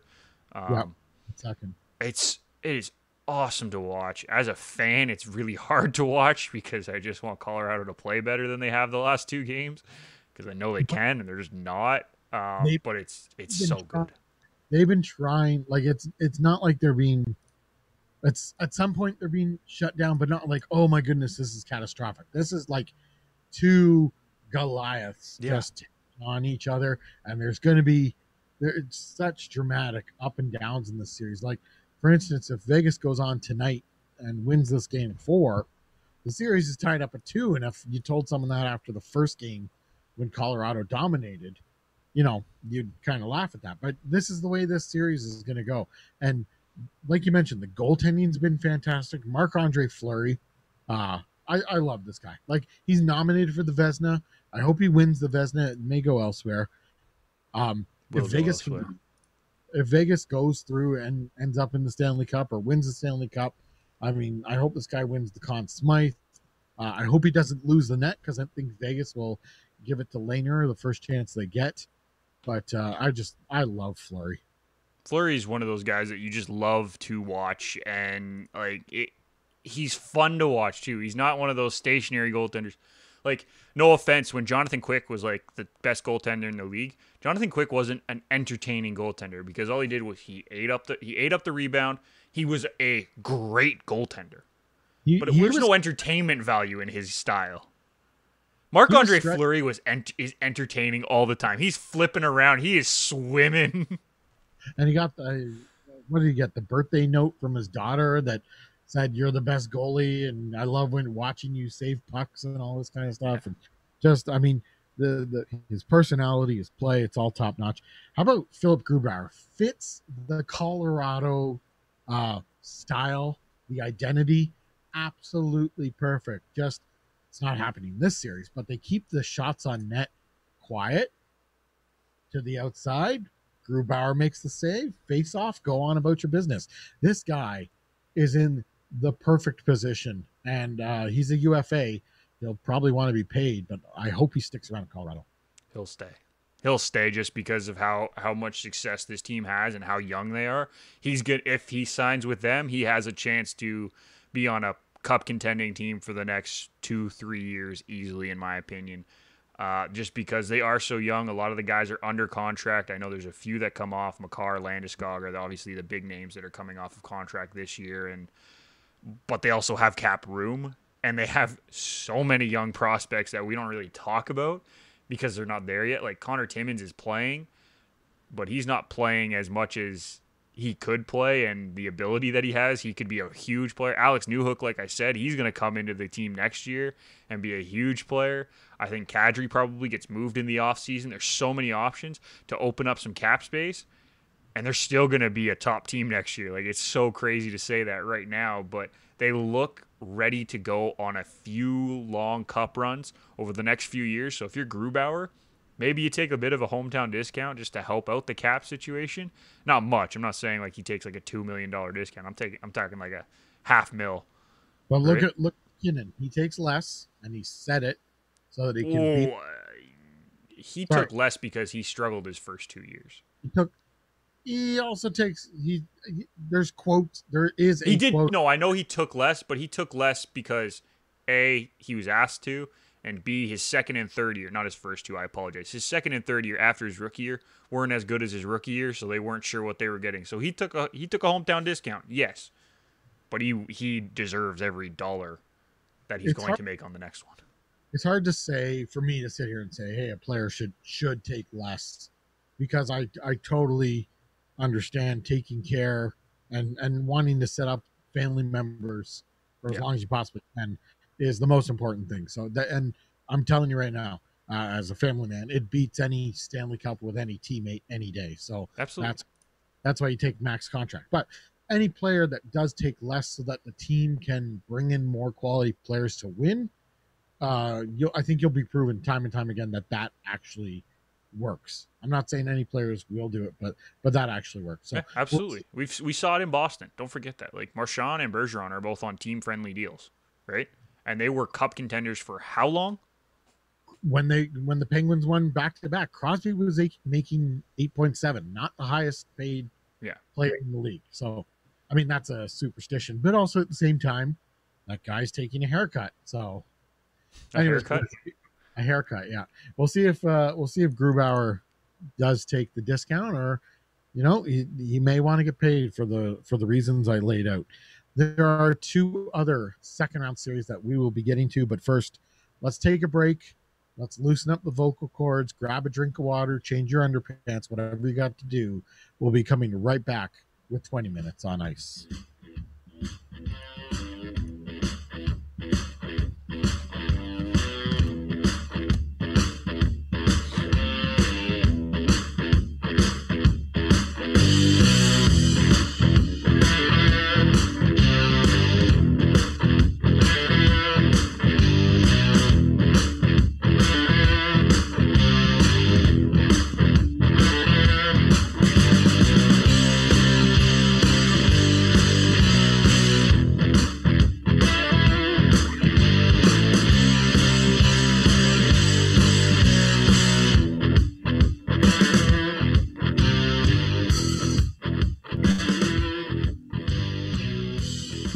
Speaker 1: Second.
Speaker 2: It is awesome to watch. As a fan, it's really hard to watch because I just want Colorado to play better than they have the last 2 games because I know they can, and they're just not. But it's so good.
Speaker 1: They've been trying. Like, it's not like they're being. It's at some point they're being shut down, but not like, oh my goodness, this is catastrophic. This is like 2 Goliaths just on each other, and there's such dramatic up and downs in this series. Like, for instance, if Vegas goes on tonight and wins this game 4, the series is tied up at 2. And if you told someone that after the first game when Colorado dominated, you'd kind of laugh at that. But this is the way this series is going to go. And like you mentioned, the goaltending's been fantastic. Marc-Andre Fleury, I love this guy. Like, he's nominated for the Vezina. I hope he wins the Vezina. It may go elsewhere. If Vegas goes through and ends up in the Stanley Cup or wins the Stanley Cup, I mean, I hope this guy wins the Conn Smythe. I hope he doesn't lose the net because I think Vegas will give it to Lehner the first chance they get. But I love Fleury.
Speaker 2: Fleury's one of those guys that you just love to watch, and he's fun to watch too. He's not one of those stationary goaltenders. Like, no offense, when Jonathan Quick was like the best goaltender in the league, Jonathan Quick wasn't an entertaining goaltender because all he did was he ate up the rebound. He was a great goaltender, but there was no entertainment value in his style. Marc-Andre Fleury is entertaining all the time. He's flipping around. He is swimming.
Speaker 1: And he got what did he get? The birthday note from his daughter that said, "You're the best goalie, and I love watching you save pucks and all this kind of stuff." And just, I mean, his personality, his play, it's all top notch. How about Philip Grubauer? Fits the Colorado style, the identity, absolutely perfect. Just, it's not happening this series, but they keep the shots on net quiet to the outside. Grubauer makes the save, face off, go on about your business. This guy is in the perfect position, and he's a UFA. He'll probably want to be paid, but I hope he sticks around in Colorado.
Speaker 2: He'll stay. He'll stay just because of how much success this team has and how young they are. He's good. If he signs with them, he has a chance to be on a cup contending team for the next 2-3 years easily, in my opinion. Just because they are so young. A lot of the guys are under contract. I know there's a few that come off. Makar, Landeskog are obviously the big names that are coming off of contract this year. But they also have cap room. And they have so many young prospects that we don't really talk about because they're not there yet. Like, Connor Timmins is playing, but he's not playing as much as he could play, and the ability that he has, he could be a huge player. Alex Newhook, like I said, he's going to come into the team next year and be a huge player. I think Kadri probably gets moved in the offseason. There's so many options to open up some cap space, and they're still going to be a top team next year. Like, it's so crazy to say that right now, but they look ready to go on a few long cup runs over the next few years. So if you're Grubauer, maybe you take a bit of a hometown discount just to help out the cap situation. Not much. I'm not saying like he takes like a $2 million discount. I'm talking like a $500,000.
Speaker 1: But look at McKinnon. He takes less, and he said it so that he can beat.
Speaker 2: he took less because he struggled his first 2 years.
Speaker 1: He also takes there's quotes. There is
Speaker 2: He did
Speaker 1: quote.
Speaker 2: no, I know he took less, but he took less because A, he was asked to, and B, his second and third year, not his first two, I apologize. His second and third year after his rookie year weren't as good as his rookie year, so they weren't sure what they were getting. So he took a hometown discount, yes. But he deserves every dollar that he's going to make on the next one.
Speaker 1: It's hard to say for me to sit here and say, hey, a player should take less, because I totally understand taking care and wanting to set up family members for as long as you possibly can is the most important thing. So that, and I'm telling you right now, as a family man, it beats any Stanley Cup with any teammate any day. So
Speaker 2: absolutely,
Speaker 1: that's why you take max contract. But any player that does take less so that the team can bring in more quality players to win, I think you'll be proven time and time again that actually works. I'm not saying any players will do it, but that actually works. So
Speaker 2: yeah, absolutely, we saw it in Boston. Don't forget that. Like Marchand and Bergeron are both on team-friendly deals, right? And they were cup contenders for how long?
Speaker 1: When the Penguins won back to back, Crosby was making 8.7, not the highest paid player in the league. So, I mean, that's a superstition, but also at the same time, that guy's taking a haircut. So,
Speaker 2: a haircut,
Speaker 1: yeah. We'll see if Grubauer does take the discount, or he may want to get paid for the reasons I laid out. There are two other second round series that we will be getting to, but first, let's take a break. Let's loosen up the vocal cords, grab a drink of water, change your underpants, whatever you got to do. We'll be coming right back with 20 minutes on ice.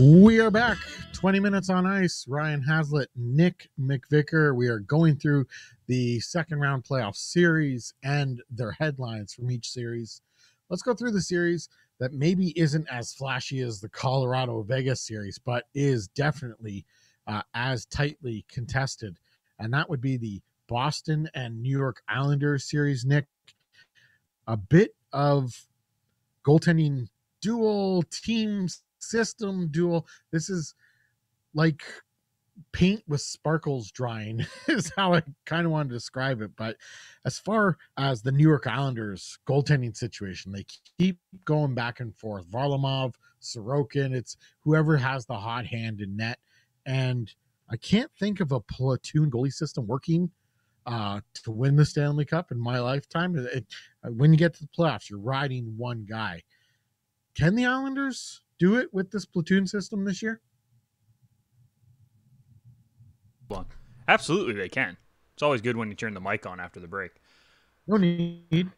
Speaker 1: We are back. 20 minutes on ice. Ryan Hazlitt, Nick McVicker. We are going through the second round playoff series and their headlines from each series. Let's go through the series that maybe isn't as flashy as the Colorado Vegas series, but is definitely as tightly contested. And that would be the Boston and New York Islanders series, Nick. A bit of goaltending duel, team system duel. This is like paint with sparkles drying is how I kind of want to describe it. But as far as the New York Islanders goaltending situation, they keep going back and forth. Varlamov, Sorokin, it's whoever has the hot hand in net. And I can't think of a platoon goalie system working to win the Stanley Cup in my lifetime. When you get to the playoffs, you're riding one guy. Can the Islanders do it with this platoon system this year?
Speaker 2: Absolutely, they can. It's always good when you turn the mic on after the break.
Speaker 1: No need.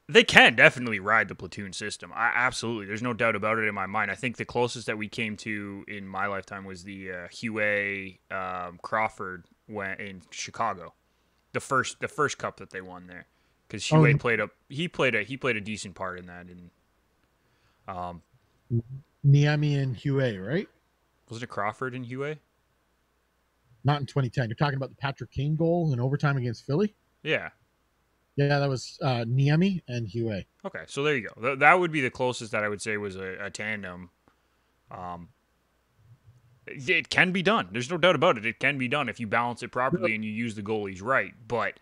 Speaker 2: They can definitely ride the platoon system. Absolutely. There's no doubt about it in my mind. I think the closest that we came to in my lifetime was the Huey Crawford in Chicago. The first cup that they won there. Because Huey played a decent part in that. And
Speaker 1: Niemi and Huey, right?
Speaker 2: Wasn't it Crawford and Huey?
Speaker 1: Not in 2010. You're talking about the Patrick Kane goal in overtime against Philly?
Speaker 2: Yeah.
Speaker 1: Yeah, that was Niemi and Huey.
Speaker 2: Okay, so there you go. That would be the closest that I would say was a tandem. It can be done. There's no doubt about it. It can be done if you balance it properly and you use the goalies right. But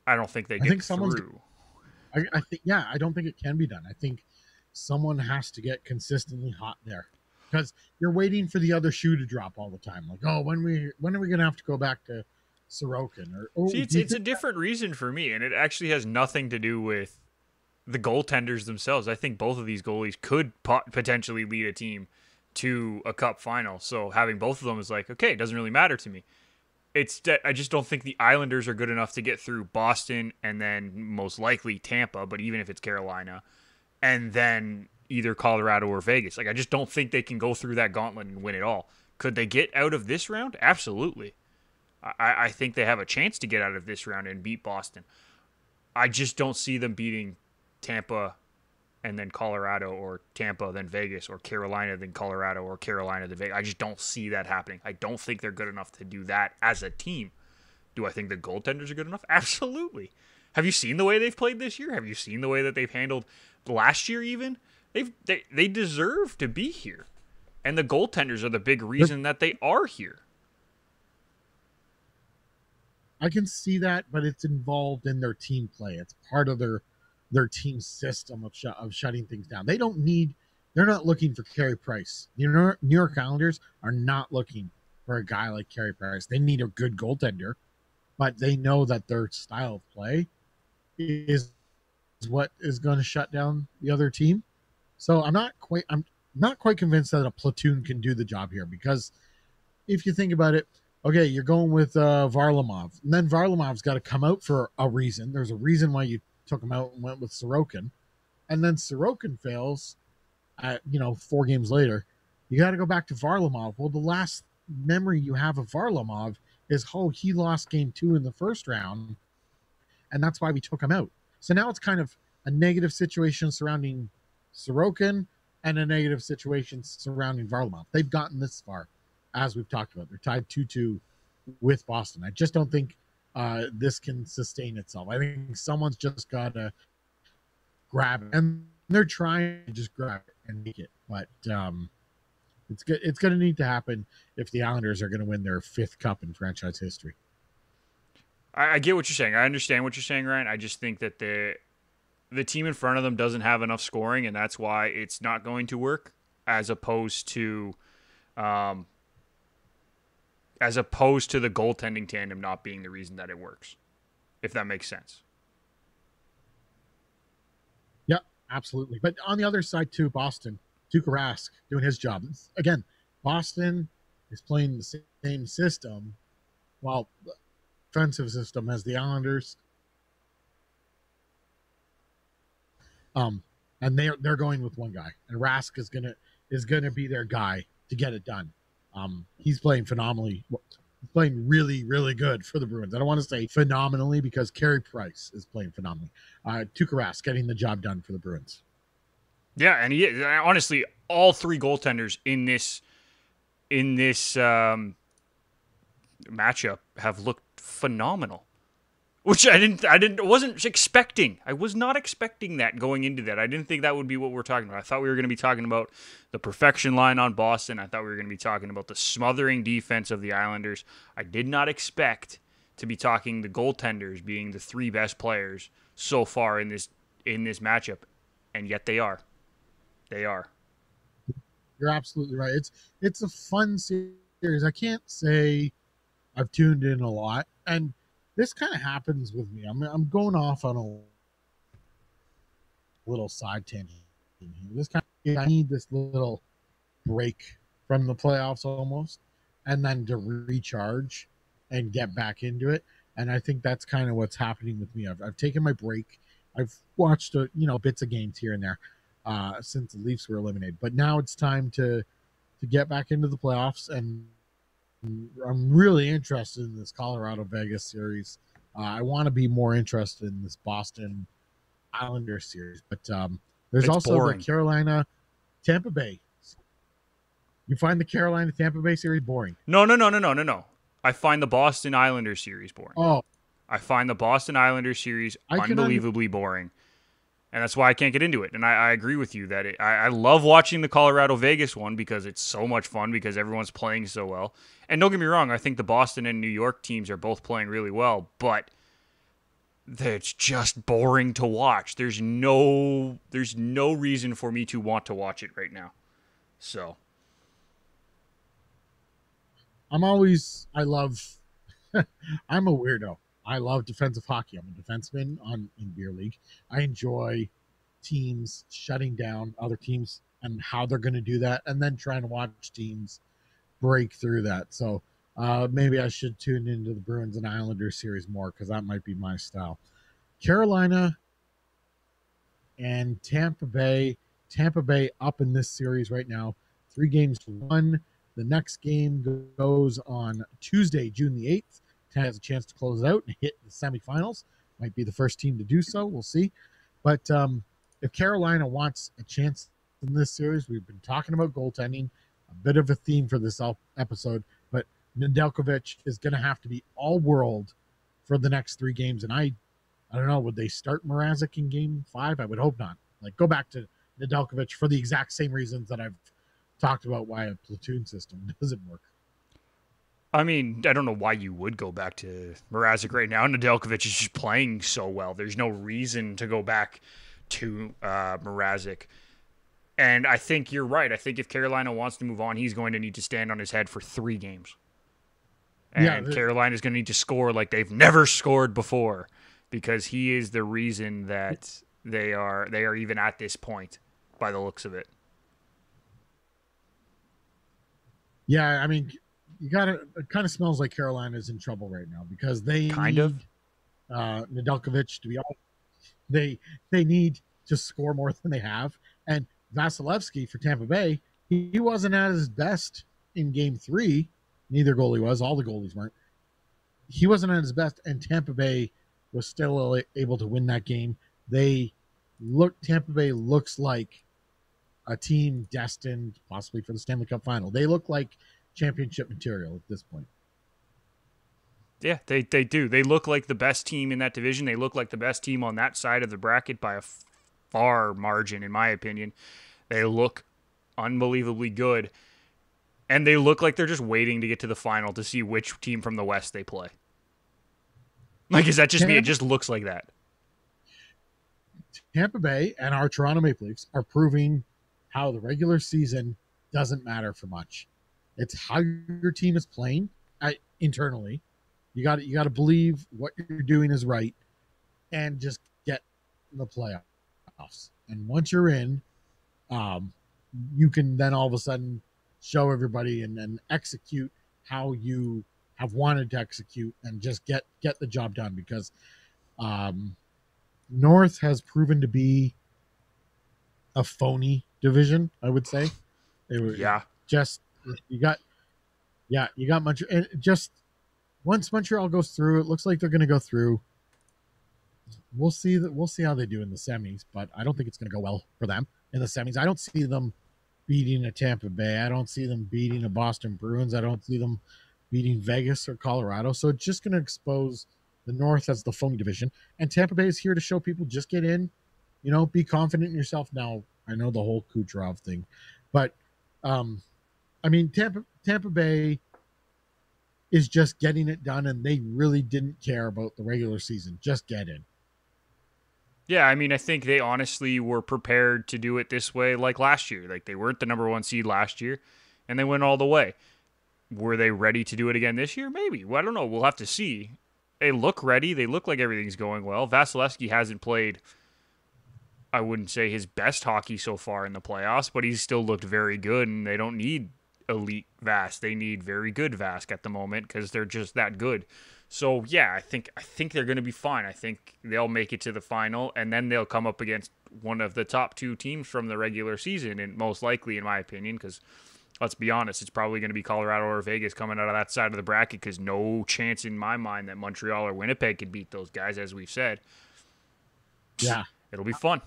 Speaker 2: I don't think they get through.
Speaker 1: I think, I don't think it can be done. I think someone has to get consistently hot there. Because you're waiting for the other shoe to drop all the time. Like, when are we going to have to go back to Sorokin?
Speaker 2: See, it's a different reason for me, and it actually has nothing to do with the goaltenders themselves. I think both of these goalies could potentially lead a team to a cup final. So having both of them is like, okay, it doesn't really matter to me. I just don't think the Islanders are good enough to get through Boston and then most likely Tampa, but even if it's Carolina, and then either Colorado or Vegas. Like, I just don't think they can go through that gauntlet and win it all. Could they get out of this round? Absolutely. I think they have a chance to get out of this round and beat Boston. I just don't see them beating Tampa and then Colorado, or Tampa then Vegas, or Carolina then Colorado, or Carolina then Vegas. I just don't see that happening. I don't think they're good enough to do that as a team. Do I think the goaltenders are good enough? Absolutely. Have you seen the way they've played this year? Have you seen the way that they've handled last year even? They deserve to be here. And the goaltenders are the big reason that they are here.
Speaker 1: I can see that, but it's involved in their team play. It's part of their team system of shutting things down. They're not looking for Carey Price. New York Islanders are not looking for a guy like Carey Price. They need a good goaltender, but they know that their style of play is what is going to shut down the other team. So I'm not quite convinced that a platoon can do the job here, because if you think about it, okay, you're going with Varlamov, and then Varlamov's got to come out for a reason. There's a reason why you took him out and went with Sorokin, and then Sorokin fails at 4 games later. You got to go back to Varlamov. Well, the last memory you have of Varlamov is, he lost game 2 in the first round, and that's why we took him out. So now it's kind of a negative situation surrounding Sorokin and a negative situation surrounding Varlamov. They've gotten this far, as we've talked about. They're tied 2-2 with Boston. I just don't think this can sustain itself. I think someone's just got to grab it, and they're trying to just grab it and make it. But it's good. It's going to need to happen if the Islanders are going to win their 5th cup in franchise history.
Speaker 2: I get what you're saying. I understand what you're saying, Ryan. I just think that the team in front of them doesn't have enough scoring, and that's why it's not going to work, as opposed to the goaltending tandem not being the reason that it works, if that makes sense.
Speaker 1: Yeah, absolutely. But on the other side too, Boston, Tuukka Rask doing his job. Again, Boston is playing the same system, while the defensive system as the Islanders. And they're going with one guy, and Rask is gonna be their guy to get it done. He's playing phenomenally. He's playing really, really good for the Bruins. I don't want to say phenomenally, because Carey Price is playing phenomenally. Tuukka Rask getting the job done for the Bruins.
Speaker 2: Yeah, and honestly, all 3 goaltenders in this matchup have looked phenomenal, which I wasn't expecting. I was not expecting that going into that. I didn't think that would be what we're talking about. I thought we were going to be talking about the perfection line on Boston. I thought we were going to be talking about the smothering defense of the Islanders. I did not expect to be talking the goaltenders being the 3 best players so far in this matchup, and yet they are. They are.
Speaker 1: You're absolutely right. It's a fun series. I can't say I've tuned in a lot, and this kind of happens with me. I'm going off on a little side tangent here. I need this little break from the playoffs almost, and then to recharge and get back into it. And I think that's kind of what's happening with me. I've taken my break. I've watched bits of games here and there since the Leafs were eliminated, but now it's time to get back into the playoffs, and I'm really interested in this Colorado Vegas series. I want to be more interested in this Boston Islanders series, but there's
Speaker 2: it's
Speaker 1: also
Speaker 2: boring.
Speaker 1: the Carolina Tampa Bay. You find the Carolina Tampa Bay series boring?
Speaker 2: No. I find the Boston Islanders series boring.
Speaker 1: Oh,
Speaker 2: I find the Boston Islanders series unbelievably boring. And that's why I can't get into it. And I agree with you that I love watching the Colorado-Vegas one because it's so much fun because everyone's playing so well. And don't get me wrong, I think the Boston and New York teams are both playing really well, but it's just boring to watch. There's no reason for me to want to watch it right now. So
Speaker 1: I'm a weirdo. I love defensive hockey. I'm a defenseman in beer league. I enjoy teams shutting down other teams and how they're going to do that, and then trying to watch teams break through that. So Maybe I should tune into the Bruins and Islanders series more because that might be my style. Carolina and Tampa Bay. Tampa Bay up in this series right now, 3-1. The next game goes on Tuesday, June the 8th. Has a chance to close it out and hit the semifinals. Might be the first team to do so. We'll see. But if Carolina wants a chance in this series, we've been talking about goaltending, a bit of a theme for this episode, but Nedeljkovic is going to have to be all world for the next 3 games. And I don't know, would they start Mrazek in game 5? I would hope not. Like, go back to Nedeljkovic for the exact same reasons that I've talked about why a platoon system doesn't work.
Speaker 2: I mean, I don't know why you would go back to Mrazek right now. Nedeljkovic is just playing so well. There's no reason to go back to Mrazek. And I think you're right. I think if Carolina wants to move on, he's going to need to stand on his head for 3 games. And Carolina's going to need to score like they've never scored before, because he is the reason that they are even at this point by the looks of it.
Speaker 1: Yeah, I mean, it kind of smells like Carolina's in trouble right now because they need Nedeljkovic to be all. They need to score more than they have, and Vasilevsky for Tampa Bay, he wasn't at his best in Game 3. Neither goalie was. All the goalies weren't. He wasn't at his best, and Tampa Bay was still able to win that game. Tampa Bay looks like a team destined possibly for the Stanley Cup final. They look like championship material at this point.
Speaker 2: Yeah, they do. They look like the best team in that division. They look like the best team on that side of the bracket by a far margin, in my opinion. They look unbelievably good. And they look like they're just waiting to get to the final to see which team from the West they play. Like, is that just me? It just looks like that.
Speaker 1: Tampa Bay and our Toronto Maple Leafs are proving how the regular season doesn't matter for much. It's how your team is playing internally. You got to believe what you're doing is right, and just get in the playoffs. And once you're in, you can then all of a sudden show everybody and then execute how you have wanted to execute, and just get the job done, because North has proven to be a phony division, I would say. You got Montreal, and just once Montreal goes through, it looks like they're going to go through. We'll see how they do in the semis, but I don't think it's going to go well for them in the semis. I don't see them beating a Tampa Bay. I don't see them beating a Boston Bruins. I don't see them beating Vegas or Colorado. So it's just going to expose the North as the phony division. And Tampa Bay is here to show people, just get in, be confident in yourself. Now, I know the whole Kucherov thing, but I mean, Tampa Bay is just getting it done, and they really didn't care about the regular season. Just get in.
Speaker 2: Yeah, I mean, I think they honestly were prepared to do it this way like last year. Like, they weren't the number 1 seed last year, and they went all the way. Were they ready to do it again this year? Maybe. Well, I don't know. We'll have to see. They look ready. They look like everything's going well. Vasilevsky hasn't played, I wouldn't say his best hockey so far in the playoffs, but he's still looked very good, and they don't need elite Vask. They need very good Vask at the moment because they're just that good. So, yeah, I think they're going to be fine. I think they'll make it to the final, and then they'll come up against one of the top 2 teams from the regular season, and most likely, in my opinion, because let's be honest, it's probably going to be Colorado or Vegas coming out of that side of the bracket, because no chance in my mind that Montreal or Winnipeg could beat those guys, as we've said.
Speaker 1: Yeah.
Speaker 2: It'll be fun.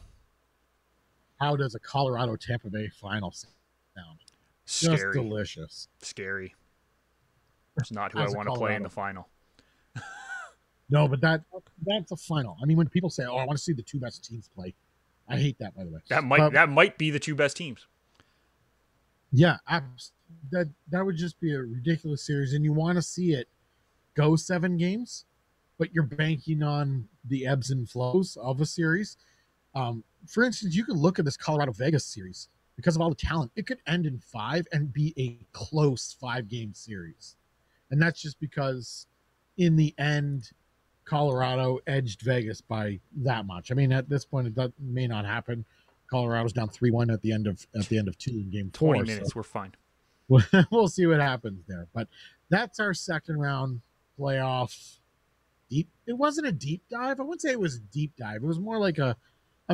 Speaker 1: How does a Colorado-Tampa Bay final sound?
Speaker 2: Scary.
Speaker 1: Just delicious.
Speaker 2: Scary. It's not who I want to play in the final.
Speaker 1: No, but that's a final. I mean, when people say, "Oh, I want to see the 2 best teams play," I hate that. By the way,
Speaker 2: that might be the 2 best teams.
Speaker 1: Yeah, that would just be a ridiculous series, and you want to see it go 7 games, but you're banking on the ebbs and flows of a series. For instance, you can look at this Colorado Vegas series because of all the talent. It could end in 5 and be a close 5-game series, and that's just because in the end, Colorado edged Vegas by that much. I mean, at this point, that may not happen. Colorado's down 3-1 at the end of 2 in game 4.
Speaker 2: 20 minutes, so we're fine.
Speaker 1: We'll see what happens there. But that's our second round playoff deep. It wasn't a deep dive. I wouldn't say it was a deep dive. It was more like a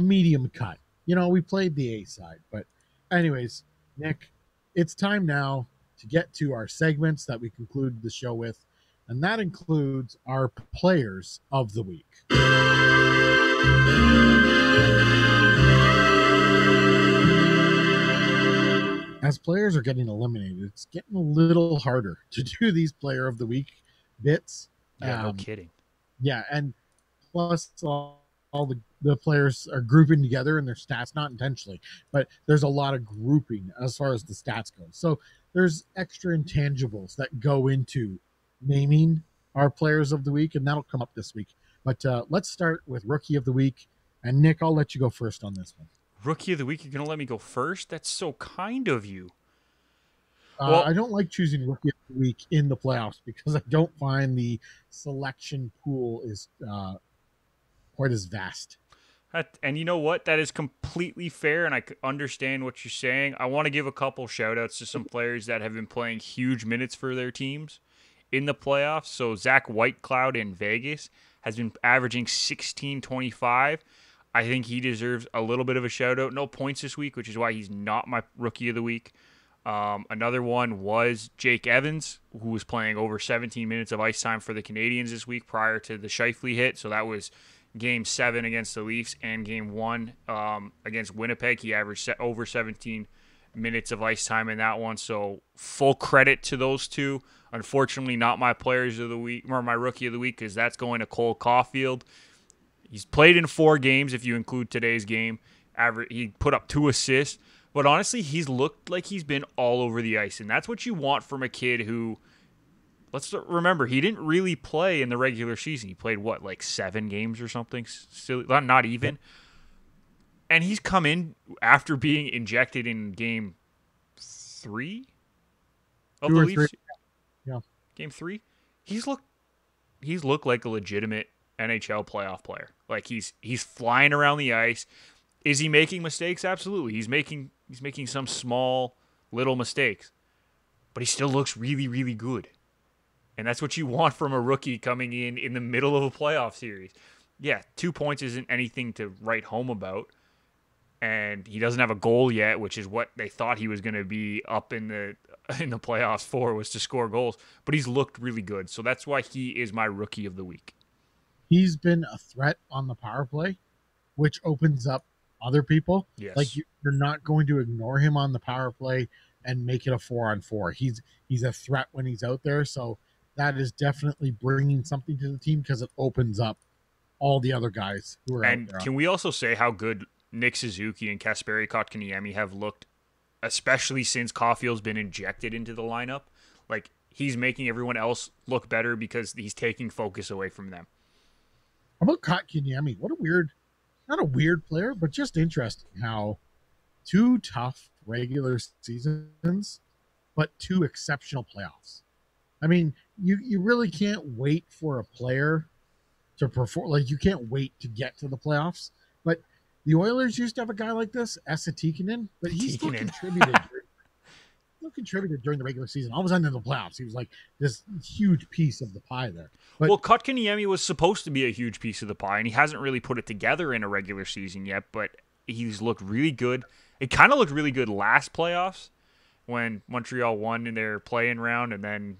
Speaker 1: medium cut. We played the A side. But anyways, Nick, it's time now to get to our segments that we conclude the show with. And that includes our players of the week. As players are getting eliminated, it's getting a little harder to do these player of the week bits.
Speaker 2: Yeah, no kidding.
Speaker 1: Yeah, and plus all the players are grouping together in their stats, not intentionally, but there's a lot of grouping as far as the stats go. So there's extra intangibles that go into naming our players of the week, and that'll come up this week. But let's start with Rookie of the Week. And Nick, I'll let you go first on this one.
Speaker 2: Rookie of the Week, you're going to let me go first? That's so kind of you.
Speaker 1: I don't like choosing Rookie of the Week in the playoffs because I don't find the selection pool is quite as vast.
Speaker 2: And you know what? That is completely fair, and I understand what you're saying. I want to give a couple shout-outs to some players that have been playing huge minutes for their teams in the playoffs. So Zach Whitecloud in Vegas has been averaging 16.25. I think he deserves a little bit of a shout-out. No points this week, which is why he's not my Rookie of the Week. Another one was Jake Evans, who was playing over 17 minutes of ice time for the Canadiens this week prior to the Scheifele hit. So that was Game 7 against the Leafs and Game 1 against Winnipeg. He averaged over 17 minutes of ice time in that one. So full credit to those two. Unfortunately, not my players of the week or my Rookie of the Week, because that's going to Cole Caulfield. He's played in 4 games if you include today's game. He put up 2 assists. But honestly, he's looked like he's been all over the ice. And that's what you want from a kid who, let's remember, he didn't really play in the regular season. He played, like 7 games or something? Still, not even. And he's come in after being injected in Game 3 of the Leafs.
Speaker 1: Yeah.
Speaker 2: Game 3. He's looked like a legitimate NHL playoff player. Like he's flying around the ice. Is he making mistakes? Absolutely. He's making some small little mistakes. But he still looks really, really good. And that's what you want from a rookie coming in the middle of a playoff series. Yeah, 2 points isn't anything to write home about. And he doesn't have a goal yet, which is what they thought he was going to be up in the playoffs for, was to score goals. But he's looked really good. So that's why he is my Rookie of the Week.
Speaker 1: He's been a threat on the power play, which opens up other people.
Speaker 2: Yes.
Speaker 1: Like you're not going to ignore him on the power play and make it a 4-on-4. He's a threat when he's out there. So that is definitely bringing something to the team because it opens up all the other guys who are out there.
Speaker 2: And can we also say how good Nick Suzuki and Kasperi Kotkaniemi have looked, especially since Caulfield's been injected into the lineup? Like, he's making everyone else look better because he's taking focus away from them.
Speaker 1: How about Kotkaniemi? What a weird, not a weird player, but just interesting how 2 tough regular seasons, but 2 exceptional playoffs. I mean, you really can't wait for a player to perform. Like, you can't wait to get to the playoffs. But the Oilers used to have a guy like this, Esa Tikkanen, but he still contributed during the regular season. All of a sudden in the playoffs, he was like this huge piece of the pie there. But,
Speaker 2: well, Kotkaniemi was supposed to be a huge piece of the pie, and he hasn't really put it together in a regular season yet, but he's looked really good. It kind of looked really good last playoffs when Montreal won in their play-in round and then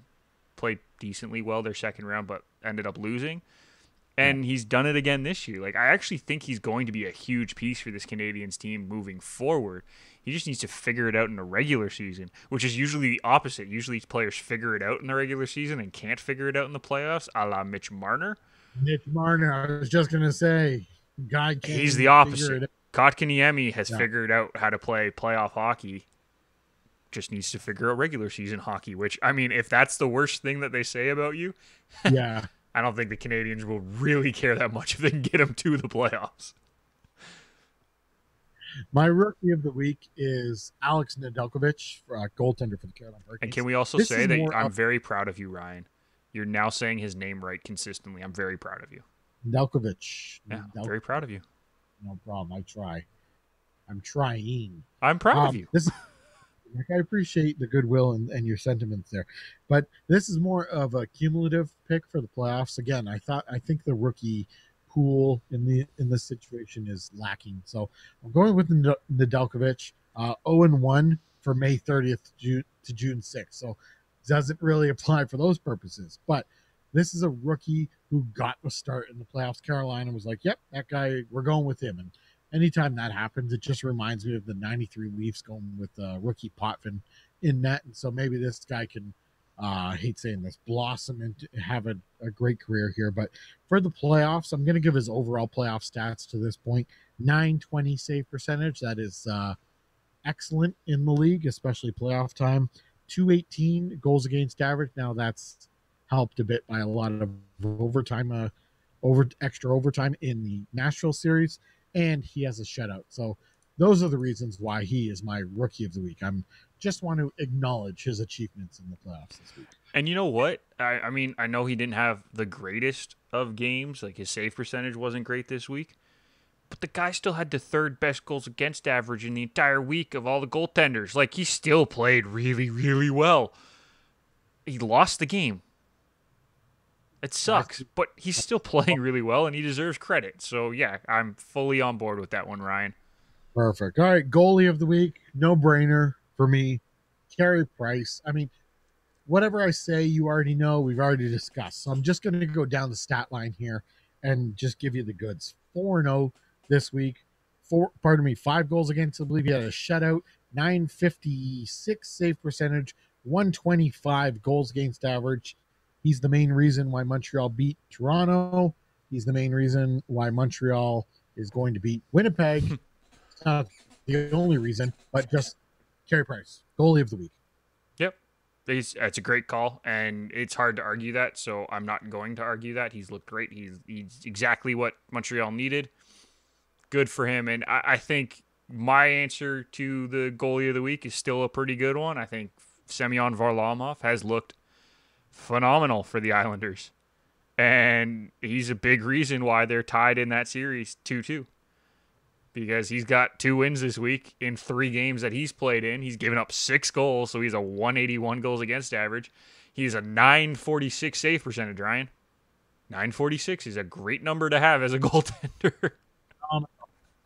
Speaker 2: played decently well their second round, but ended up losing. And he's done it again this year. Like, I actually think he's going to be a huge piece for this Canadiens team moving forward. He just needs to figure it out in the regular season, which is usually the opposite. Usually players figure it out in the regular season and can't figure it out in the playoffs, a la Mitch Marner.
Speaker 1: Mitch Marner, I was just going to say, guy can't.
Speaker 2: He's the opposite. Kotkaniemi has figured out how to play playoff hockey. Just needs to figure out regular season hockey, which, I mean, if that's the worst thing that they say about you,
Speaker 1: yeah.
Speaker 2: I don't think the Canadiens will really care that much if they can get him to the playoffs.
Speaker 1: My Rookie of the Week is Alex Nedeljkovic, goaltender for the Carolina Hurricanes.
Speaker 2: And can we also say that I'm very proud of you, Ryan. You're now saying his name right consistently. I'm very proud of you.
Speaker 1: Nedeljkovic.
Speaker 2: Yeah, I'm very proud of you.
Speaker 1: No problem. I try. I'm trying.
Speaker 2: I'm proud of you.
Speaker 1: Like, I appreciate the goodwill and your sentiments there, but this is more of a cumulative pick for the playoffs. Again, I think the rookie pool in this situation is lacking. So I'm going with Nedeljkovic, 0-1 for May 30th to June 6th. So doesn't really apply for those purposes. But this is a rookie who got a start in the playoffs. Carolina was like, "Yep, that guy, we're going with him." And anytime that happens, it just reminds me of the '93 Leafs going with rookie Potvin in net. And so maybe this guy can, I hate saying this, blossom and have a great career here. But for the playoffs, I'm going to give his overall playoff stats to this point: 920 save percentage. That is excellent in the league, especially playoff time. 218 goals against average. Now that's helped a bit by a lot of overtime, extra overtime in the Nashville series, and he has a shutout. So those are the reasons why he is my rookie of the week. I'm just want to acknowledge his achievements in the playoffs this week.
Speaker 2: And you know what? I mean, I know he didn't have the greatest of games. Like, his save percentage wasn't great this week. But the guy still had the third best goals against average in the entire week of all the goaltenders. Like, he still played really, really well. He lost the game. It sucks, but he's still playing really well, and he deserves credit. So, yeah, I'm fully on board with that one, Ryan.
Speaker 1: Perfect. All right, goalie of the week, no-brainer for me, Carey Price. I mean, whatever I say, you already know. We've already discussed. So I'm just going to go down the stat line here and just give you the goods. 4-0 this week. 5 goals against, I believe he had a shutout. 956 save percentage. 125 goals against average. He's the main reason why Montreal beat Toronto. He's the main reason why Montreal is going to beat Winnipeg. It's not the only reason, but just Carey Price, goalie of the week.
Speaker 2: Yep. It's a great call, and it's hard to argue that, so I'm not going to argue that. He's looked great. He's exactly what Montreal needed. Good for him, and I think my answer to the goalie of the week is still a pretty good one. I think Semyon Varlamov has looked phenomenal for the Islanders, and he's a big reason why they're tied in that series 2-2. Because he's got 2 wins this week in 3 games that he's played in. He's given up 6 goals, so he's a 181 goals against average. He's a 946 save percentage, Ryan. 946 is a great number to have as a goaltender.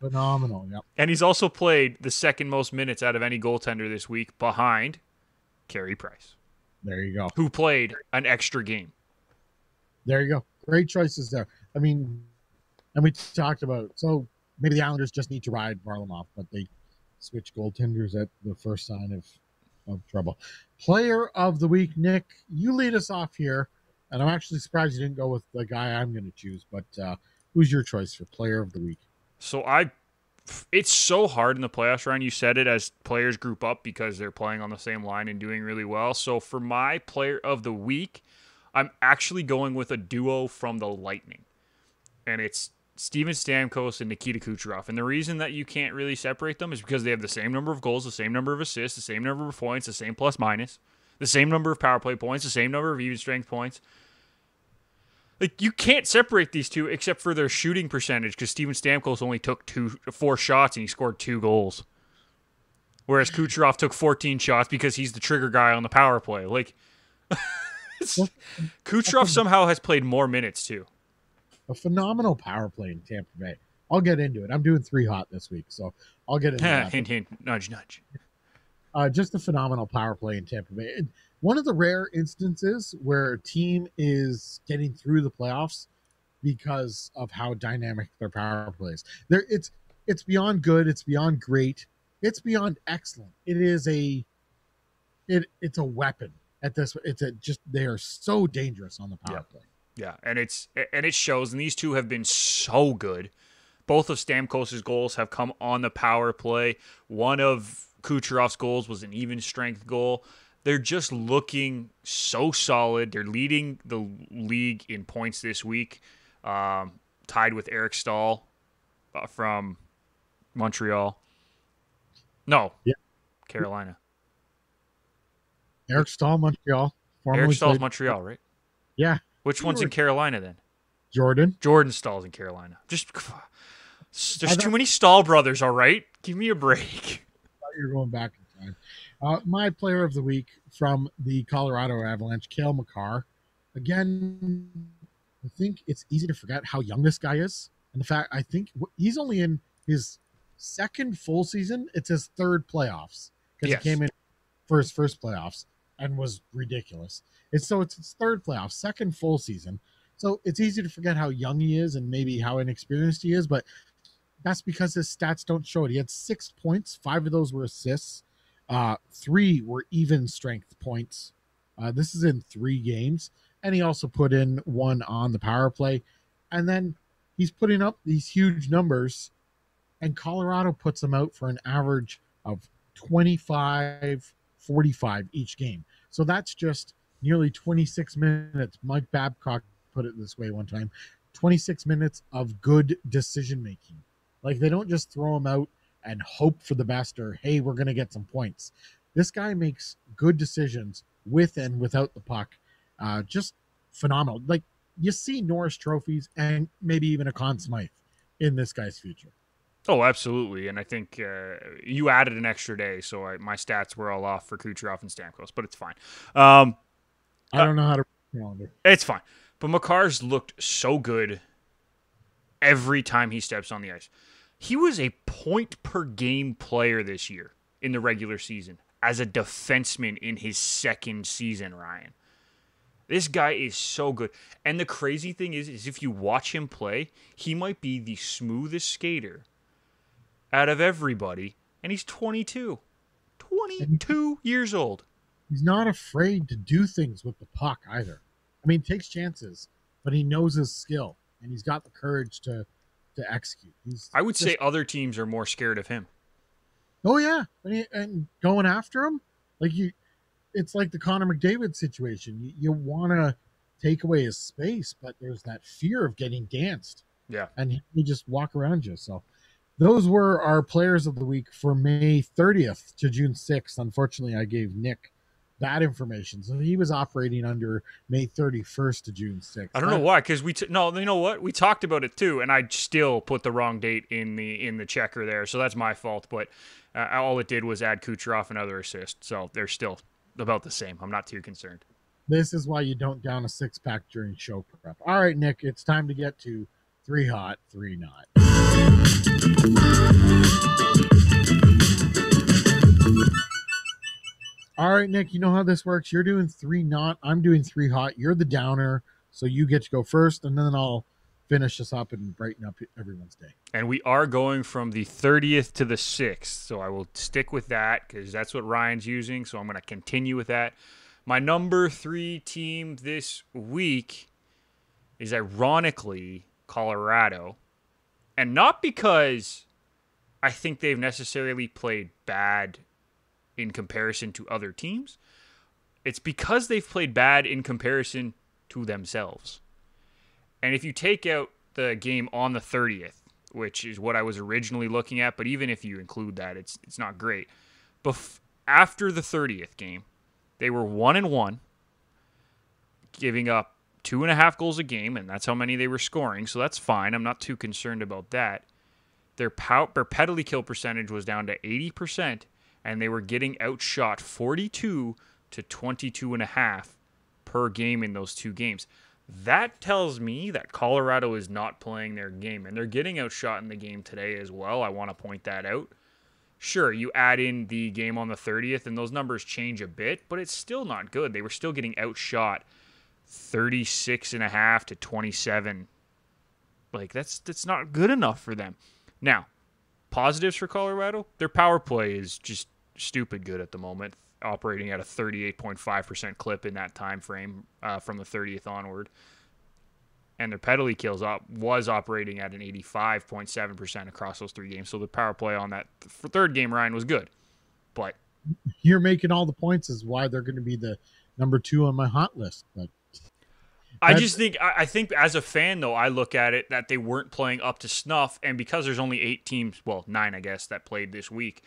Speaker 1: Phenomenal, yep.
Speaker 2: And he's also played the second most minutes out of any goaltender this week behind Carey Price.
Speaker 1: There you go.
Speaker 2: Who played an extra game.
Speaker 1: There you go. Great choices there. I mean, and we talked about, so maybe the Islanders just need to ride Varlamov, but they switch goaltenders at the first sign of trouble. Player of the week, Nick, you lead us off here, and I'm actually surprised you didn't go with the guy I'm going to choose, but who's your choice for player of the week?
Speaker 2: So it's so hard in the playoffs, Ryan. You said it, as players group up because they're playing on the same line and doing really well. So for my player of the week, I'm actually going with a duo from the Lightning, and it's Steven Stamkos and Nikita Kucherov. And the reason that you can't really separate them is because they have the same number of goals, the same number of assists, the same number of points, the same plus minus, the same number of power play points, the same number of even strength points. Like, you can't separate these two except for their shooting percentage, because Steven Stamkos only took 4 shots and he scored 2 goals. Whereas Kucherov took 14 shots because he's the trigger guy on the power play. Like, Kucherov somehow has played more minutes too.
Speaker 1: A phenomenal power play in Tampa Bay. I'll get into it. I'm doing 3 hot this week, so I'll get into that.
Speaker 2: Hint, hint, nudge, nudge.
Speaker 1: Just a phenomenal power play in Tampa Bay. One of the rare instances where a team is getting through the playoffs because of how dynamic their power play is. It's beyond good. It's beyond great. It's beyond excellent. It's a weapon at this. They are so dangerous on the power play.
Speaker 2: Yeah, and it shows. And these two have been so good. Both of Stamkos' goals have come on the power play. One of Kucherov's goals was an even strength goal. They're just looking so solid. They're leading the league in points this week, tied with Eric Stahl from Montreal. No,
Speaker 1: yeah.
Speaker 2: Carolina.
Speaker 1: Eric Stahl, Montreal.
Speaker 2: Eric Stahl's Montreal, right?
Speaker 1: Yeah.
Speaker 2: Which one's in Carolina then?
Speaker 1: Jordan
Speaker 2: Stahl's in Carolina. There's too many Stahl brothers, all right? Give me a break.
Speaker 1: You're going back in time. My player of the week from the Colorado Avalanche, Cale Makar. Again, I think it's easy to forget how young this guy is. And the fact, I think he's only in his second full season. It's his third playoffs because he
Speaker 2: Yes.
Speaker 1: came in for his first playoffs and was ridiculous. It's his third playoff, second full season. So it's easy to forget how young he is and maybe how inexperienced he is, but that's because his stats don't show it. He had 6 points, 5 of those were assists, 3 were even strength points. This is in 3 games, and he also put in 1 on the power play. And then he's putting up these huge numbers, and Colorado puts him out for an average of 25-45 each game. So that's just nearly 26 minutes. Mike Babcock put it this way one time: 26 minutes of good decision making. Like, they don't just throw him out and hope for the best, or hey, we're going to get some points. This guy makes good decisions with and without the puck. Just phenomenal. Like, you see Norris trophies and maybe even a Conn Smythe in this guy's future.
Speaker 2: Oh, absolutely. And I think you added an extra day, so my stats were all off for Kucherov and Stamkos, but it's fine.
Speaker 1: I don't know how to calendar.
Speaker 2: It's fine. But Makar's looked so good every time he steps on the ice. He was a point per game player this year in the regular season as a defenseman in his second season, Ryan. This guy is so good. And the crazy thing is if you watch him play, he might be the smoothest skater out of everybody, and he's 22. 22 years old.
Speaker 1: He's not afraid to do things with the puck either. I mean, takes chances, but he knows his skill, and he's got the courage to execute.
Speaker 2: I would say other teams are more scared of him.
Speaker 1: Oh yeah, and going after him, like it's like the Connor McDavid situation. You want to take away his space, but there's that fear of getting danced.
Speaker 2: Yeah,
Speaker 1: and he just walk around you. So those were our players of the week for May 30th to June 6th. Unfortunately, I gave Nick that information, so he was operating under May 31st to June 6th.
Speaker 2: I don't know why, because no, you know what? We talked about it too, and I still put the wrong date in the checker there, so that's my fault. But all it did was add Kucherov and other assists, so they're still about the same. I'm not too concerned.
Speaker 1: This is why you don't down a 6-pack during show prep. All right, Nick, it's time to get to 3 hot, 3 not. All right, Nick, you know how this works. You're doing 3 not. I'm doing 3 hot. You're the downer, so you get to go first, and then I'll finish this up and brighten up everyone's day.
Speaker 2: And we are going from the 30th to the 6th, so I will stick with that because that's what Ryan's using, so I'm going to continue with that. My number 3 team this week is ironically Colorado, and not because I think they've necessarily played bad in comparison to other teams. It's because they've played bad in comparison to themselves. And if you take out the game on the 30th, which is what I was originally looking at, but even if you include that, it's not great. After the 30th game, they were 1-1, giving up 2.5 goals a game, and that's how many they were scoring, so that's fine. I'm not too concerned about that. Their penalty kill percentage was down to 80%, and they were getting outshot 42 to 22.5 per game in those 2 games. That tells me that Colorado is not playing their game, and they're getting outshot in the game today as well. I want to point that out. Sure, you add in the game on the 30th, and those numbers change a bit, but it's still not good. They were still getting outshot 36.5 to 27. Like, that's not good enough for them. Now, positives for Colorado, their power play is just stupid good at the moment, operating at a 38.5% clip in that time frame from the 30th onward. And their penalty kills was operating at an 85.7% across those 3 games. So the power play on that third game, Ryan, was good. But
Speaker 1: you're making all the points is why they're going to be the number 2 on my hot list. But
Speaker 2: I think as a fan, though, I look at it that they weren't playing up to snuff. And because there's only 8 teams, well, 9, I guess, that played this week,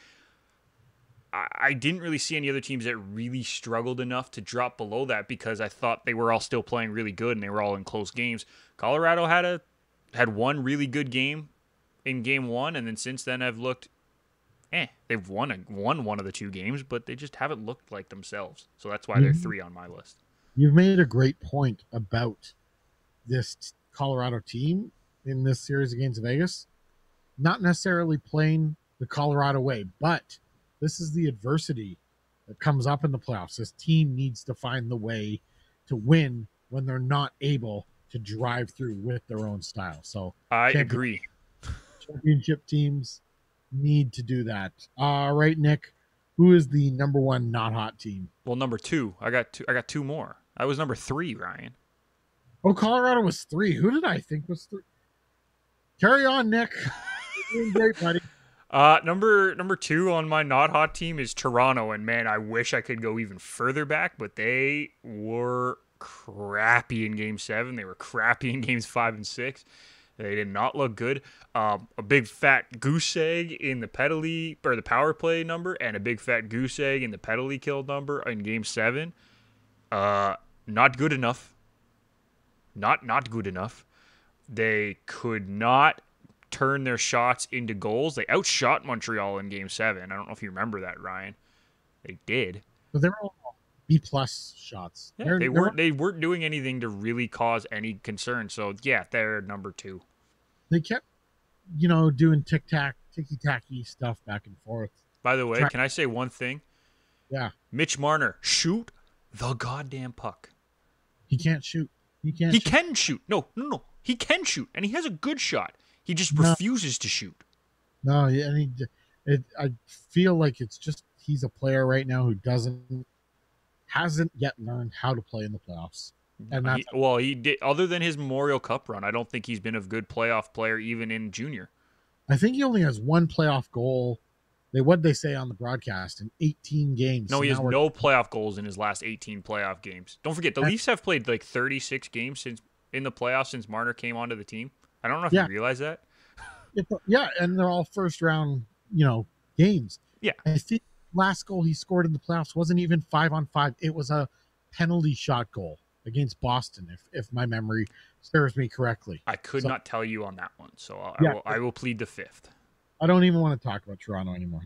Speaker 2: I didn't really see any other teams that really struggled enough to drop below that because I thought they were all still playing really good and they were all in close games. Colorado had one really good game in game 1, and then since then I've looked they've won one of the two games, but they just haven't looked like themselves. So that's why they're
Speaker 1: You've,
Speaker 2: 3 on my list.
Speaker 1: you've made a great point about this Colorado team in this series against Vegas. Not necessarily playing the Colorado way, but this is the adversity that comes up in the playoffs. This team needs to find the way to win when they're not able to drive through with their own style. So
Speaker 2: I agree.
Speaker 1: Championship teams need to do that. All right, Nick, who is the number one not hot team?
Speaker 2: Well, number 2. I got two more. I was number 3, Ryan.
Speaker 1: Oh, Colorado was 3. Who did I think was 3? Carry on, Nick. You're doing great, buddy.
Speaker 2: Number 2 on my not hot team is Toronto, and man, I wish I could go even further back, but they were crappy in Game 7. They were crappy in Games 5 and 6. They did not look good. A big fat goose egg in the penalty or the power play number, and a big fat goose egg in the penalty kill number in Game 7. Not good enough. Not good enough. They could not turn their shots into goals. They outshot Montreal in Game 7. I don't know if you remember that, Ryan. They did.
Speaker 1: But they were all B-plus shots.
Speaker 2: Yeah, they weren't doing anything to really cause any concern. So, yeah, they're number 2.
Speaker 1: They kept, doing ticky-tacky stuff back and forth.
Speaker 2: By the way, can I say one thing?
Speaker 1: Yeah.
Speaker 2: Mitch Marner, shoot the goddamn puck.
Speaker 1: He can't shoot. He
Speaker 2: can shoot. No. He can shoot, and he has a good shot. He just refuses to shoot.
Speaker 1: No, and I feel like it's just he's a player right now who hasn't yet learned how to play in the playoffs. And
Speaker 2: he did. Other than his Memorial Cup run, I don't think he's been a good playoff player even in junior.
Speaker 1: I think he only has one playoff goal. What they say on the broadcast in 18 games.
Speaker 2: No, he has no playoff goals in his last 18 playoff games. Don't forget, the Leafs have played like 36 games in the playoffs since Marner came onto the team. I don't know if you realize that.
Speaker 1: Yeah, and they're all first round, games.
Speaker 2: Yeah.
Speaker 1: I think last goal he scored in the playoffs wasn't even 5-on-5. It was a penalty shot goal against Boston, if my memory serves me correctly.
Speaker 2: I could not tell you on that one, so I will plead the 5th.
Speaker 1: I don't even want to talk about Toronto anymore.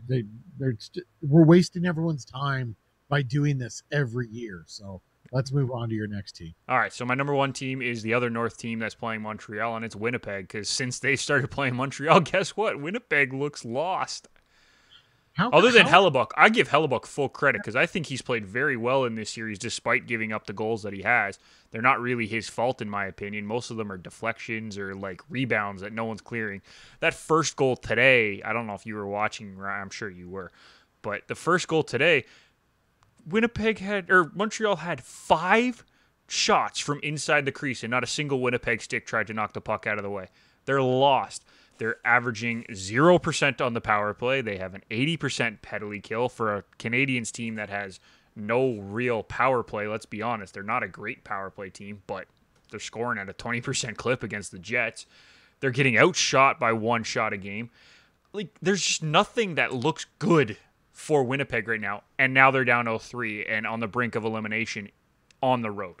Speaker 1: We're wasting everyone's time by doing this every year. So let's move on to your next team.
Speaker 2: All right, so my number 1 team is the other North team that's playing Montreal, and it's Winnipeg, because since they started playing Montreal, guess what? Winnipeg looks lost. Other than Hellebuck, I give Hellebuck full credit because I think he's played very well in this series despite giving up the goals that he has. They're not really his fault, in my opinion. Most of them are deflections or like rebounds that no one's clearing. That first goal today, I don't know if you were watching, I'm sure you were, but the first goal today, Montreal had 5 shots from inside the crease and not a single Winnipeg stick tried to knock the puck out of the way. They're lost. They're averaging 0% on the power play. They have an 80% penalty kill for a Canadiens team that has no real power play. Let's be honest. They're not a great power play team, but they're scoring at a 20% clip against the Jets. They're getting outshot by 1 shot a game. Like, there's just nothing that looks good for Winnipeg right now. And now they're down 0-3 and on the brink of elimination on the road.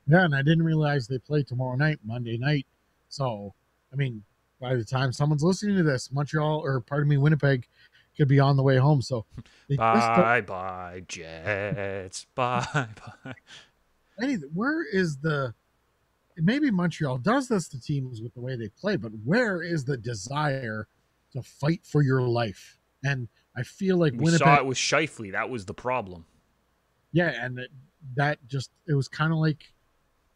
Speaker 1: Yeah, and I didn't realize they play tomorrow night, Monday night. So, by the time someone's listening to this, Winnipeg could be on the way home. So
Speaker 2: bye, Jets. Bye.
Speaker 1: Where is maybe Montreal does this to teams with the way they play, but where is the desire to fight for your life? And I feel like
Speaker 2: we saw it with Scheifele. That was the problem.
Speaker 1: Yeah, and it was kind of like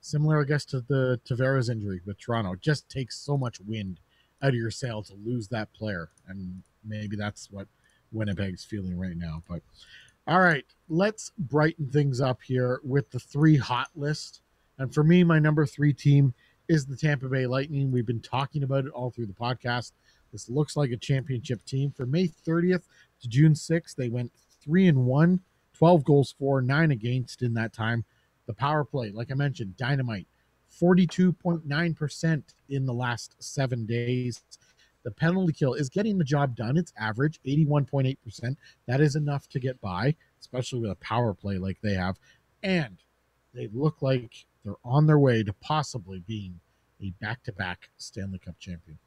Speaker 1: similar, I guess, to the Tavares injury with Toronto. It just takes so much wind out of your sail to lose that player, and maybe that's what Winnipeg's feeling right now. But all right, let's brighten things up here with the 3 hot list. And for me, my number 3 team is the Tampa Bay Lightning. We've been talking about it all through the podcast. This looks like a championship team. For May 30th to June 6th, they went 3-1, 12 goals for, 9 against in that time. The power play, like I mentioned, dynamite. 42.9% in the last 7 days. The penalty kill is getting the job done. It's average, 81.8%. That is enough to get by, especially with a power play like they have. And they look like they're on their way to possibly being a back-to-back Stanley Cup champion.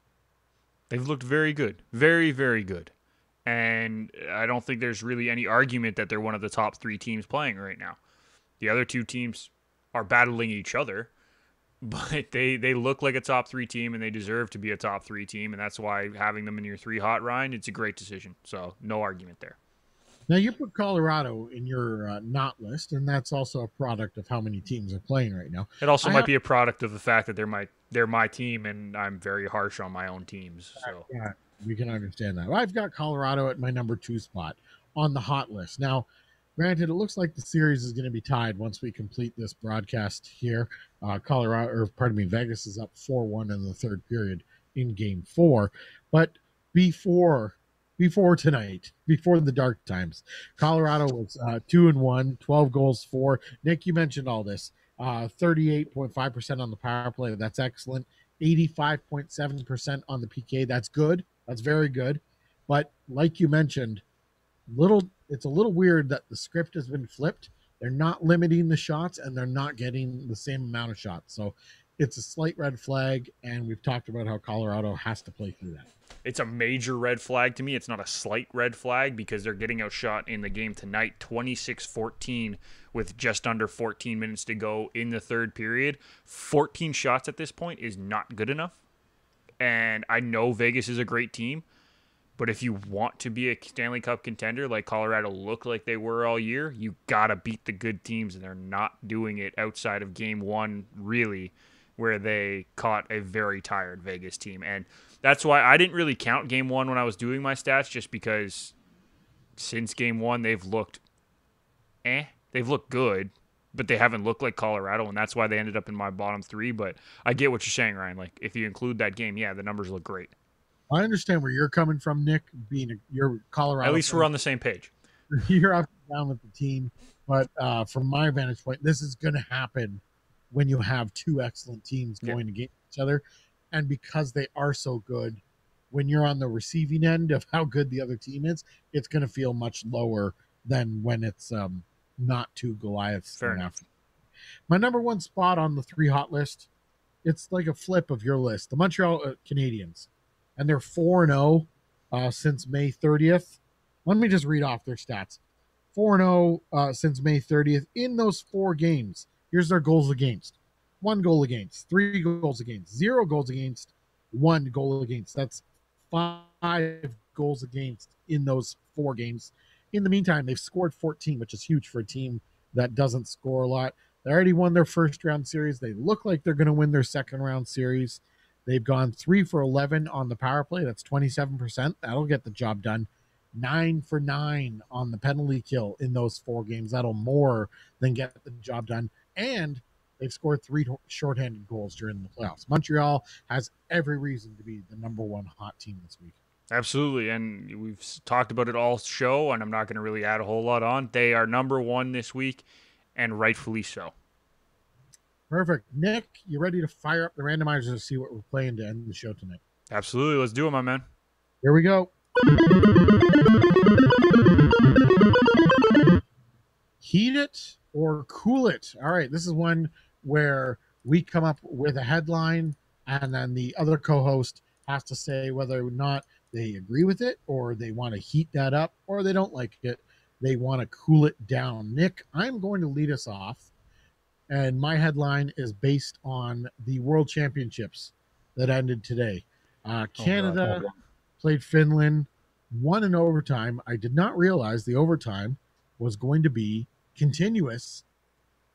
Speaker 2: They've looked very good. Very, very good. And I don't think there's really any argument that they're one of the top 3 teams playing right now. The other 2 teams are battling each other, but they look like a top 3 team, and they deserve to be a top 3 team, and that's why having them in your 3 hot, Ryan, it's a great decision. So no argument there.
Speaker 1: Now, you put Colorado in your not list, and that's also a product of how many teams are playing right now.
Speaker 2: It also might be a product of the fact that they're my team, and I'm very harsh on my own teams. So
Speaker 1: yeah, we can understand that. I've got Colorado at my number 2 spot on the hot list. Now, granted, it looks like the series is going to be tied once we complete this broadcast here. Vegas is up 4-1 in the third period in Game 4. But before tonight, before the dark times, Colorado was 2-1, 12 goals for. Nick, you mentioned all this. 38.5% on the power play. That's excellent. 85.7% on the PK. That's good. That's very good. But like you mentioned, it's a little weird that the script has been flipped. They're not limiting the shots, and they're not getting the same amount of shots. So it's a slight red flag, and we've talked about how Colorado has to play through that.
Speaker 2: it's a major red flag to me. It's not a slight red flag because they're getting outshot in the game tonight 26-14 with just under 14 minutes to go in the third period. 14 shots at this point is not good enough. And I know Vegas is a great team, but if you want to be a Stanley Cup contender like Colorado looked like they were all year, you got to beat the good teams, and they're not doing it outside of game one, really, where they caught a very tired Vegas team. And that's why I didn't really count game one when I was doing my stats, just because since game one, they've looked They've looked good, but they haven't looked like Colorado, and that's why they ended up in my bottom three. But I get what you're saying, Ryan. Like, if you include that game, yeah, the numbers look great.
Speaker 1: I understand where you're coming from, Nick, you're Colorado.
Speaker 2: At least we're on the same page.
Speaker 1: You're up and down with the team. But from my vantage point, this is going to happen when you have two excellent teams going against each other. And because they are so good, when you're on the receiving end of how good the other team is, it's going to feel much lower than when it's not two Goliaths.
Speaker 2: Fair enough.
Speaker 1: My number one spot on the three hot list, it's like a flip of your list. The Montreal Canadiens. And they're 4-0 since May 30th. Let me just read off their stats. 4-0 since May 30th. In those 4 games, here's their goals against. 1 goal against, 3 goals against, 0 goals against, 1 goal against. That's 5 goals against in those 4 games. In the meantime, they've scored 14, which is huge for a team that doesn't score a lot. They already won their first round series. They look like they're going to win their second round series. They've gone 3 for 11 on the power play. That's 27%. That'll get the job done. 9 for 9 on the penalty kill in those 4 games. That'll more than get the job done. And they've scored 3 shorthanded goals during the playoffs. Montreal has every reason to be the number 1 hot team this week.
Speaker 2: Absolutely. And we've talked about it all show, and I'm not going to really add a whole lot on. They are number 1 this week, and rightfully so.
Speaker 1: Perfect. Nick, you ready to fire up the randomizer to see what we're playing to end the show tonight?
Speaker 2: Absolutely. Let's do it, my man.
Speaker 1: Here we go. Heat it or cool it. All right. This is one where we come up with a headline, and then the other co-host has to say whether or not they agree with it, or they want to heat that up, or they don't like it. They want to cool it down. Nick, I'm going to lead us off. And my headline is based on the World Championships that ended today. Canada played Finland, won in overtime. I did not realize the overtime was going to be continuous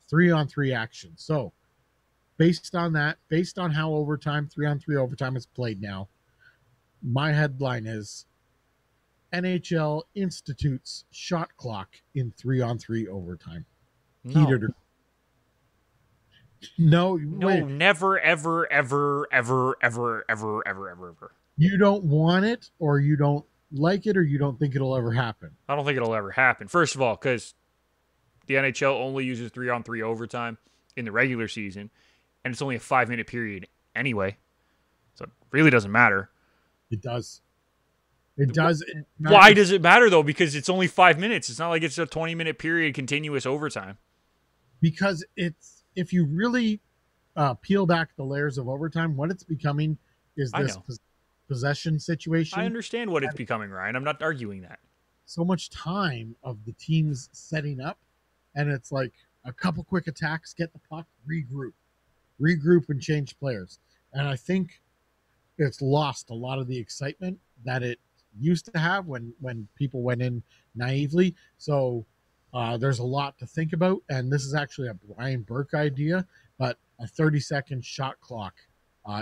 Speaker 1: 3-on-3 action. So based on that, based on how 3-on-3 overtime is played now, my headline is NHL institutes shot clock in 3-on-3 overtime. Heated or No,
Speaker 2: never, ever, ever, ever, ever, ever, ever, ever, ever.
Speaker 1: You don't want it, or you don't like it, or you don't think it'll ever happen?
Speaker 2: I don't think it'll ever happen. First of all, because the NHL only uses 3-on-3 overtime in the regular season, and it's only a 5-minute period anyway. So it really doesn't matter.
Speaker 1: It does. It does.
Speaker 2: Why does it matter, though? Because it's only 5 minutes. It's not like it's a 20-minute period continuous overtime.
Speaker 1: Because if you really peel back the layers of overtime, what it's becoming is this possession situation.
Speaker 2: I understand what it's becoming, Ryan. I'm not arguing that.
Speaker 1: So much time of the teams setting up, and it's like a couple quick attacks, get the puck, regroup, and change players. And I think it's lost a lot of the excitement that it used to have when people went in naively. So there's a lot to think about, and this is actually a Brian Burke idea, but a 30-second shot clock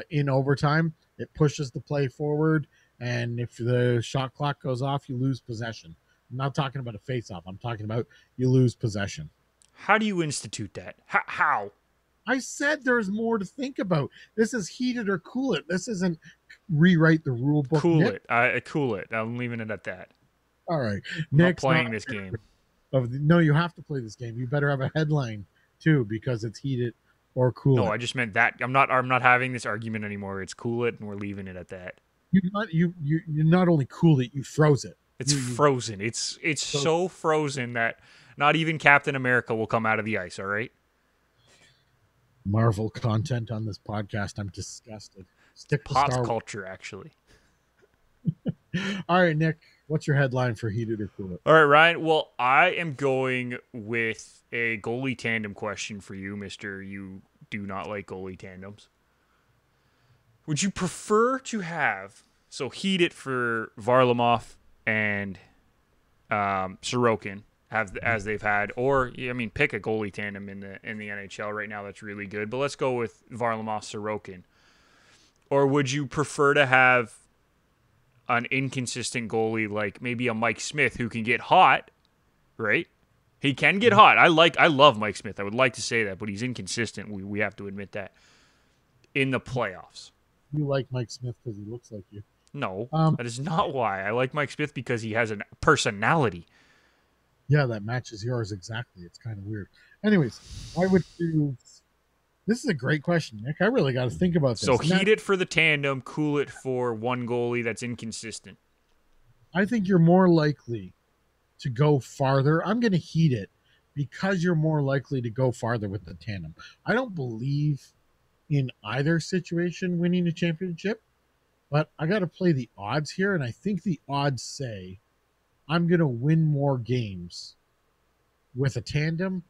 Speaker 1: in overtime. It pushes the play forward, and if the shot clock goes off, you lose possession. I'm not talking about a face-off. I'm talking about you lose possession.
Speaker 2: How do you institute that? How?
Speaker 1: I said there's more to think about. This is heat it or cool it. This isn't rewrite the rule book.
Speaker 2: Cool it. Cool it. I'm leaving it at that.
Speaker 1: All right.
Speaker 2: Nick's not playing this game.
Speaker 1: No, you have to play this game. You better have a headline too, because it's heat it or cool it.
Speaker 2: No, I just meant that. I'm not having this argument anymore. It's cool it, and we're leaving it at that.
Speaker 1: You not only cool it, you froze it.
Speaker 2: It's frozen. It's so frozen that not even Captain America will come out of the ice. All right.
Speaker 1: Marvel content on this podcast. I'm disgusted. Stick to
Speaker 2: pop
Speaker 1: Star
Speaker 2: culture, actually.
Speaker 1: All right, Nick, what's your headline for heated or cool it?
Speaker 2: All right, Ryan. Well, I am going with a goalie tandem question for you, Mister. You do not like goalie tandems. Would you prefer to have heat it for Varlamov and Sorokin? As they've had, or pick a goalie tandem in the NHL right now that's really good. But let's go with Varlamov Sorokin. Or would you prefer to have an inconsistent goalie like maybe a Mike Smith who can get hot, right? He can get hot. I love Mike Smith. I would like to say that, but he's inconsistent. We have to admit that in the playoffs.
Speaker 1: You like Mike Smith because he looks like you?
Speaker 2: No, that is not why. I like Mike Smith because he has a personality.
Speaker 1: Yeah, that matches yours exactly. It's kind of weird. Anyways, I would do. This is a great question, Nick. I really got to think about this.
Speaker 2: So heat it for the tandem, cool it for one goalie that's inconsistent.
Speaker 1: I think you're more likely to go farther. I'm going to heat it because you're more likely to go farther with the tandem. I don't believe in either situation winning a championship, but I got to play the odds here, and I think the odds say I'm going to win more games with a tandem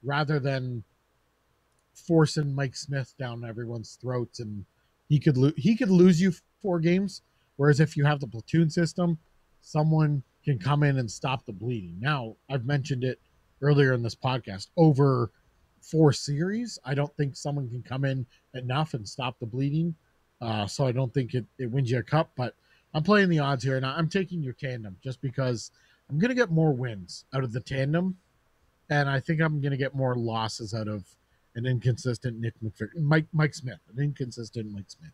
Speaker 1: rather than forcing Mike Smith down everyone's throats, and he could lose you 4 games. Whereas if you have the platoon system, someone can come in and stop the bleeding. Now, I've mentioned it earlier in this podcast. Over 4 series, I don't think someone can come in enough and stop the bleeding. So I don't think it wins you a cup, but I'm playing the odds here, and I'm taking your tandem just because I'm going to get more wins out of the tandem, and I think I'm going to get more losses out of an inconsistent Mike Smith, an inconsistent Mike Smith.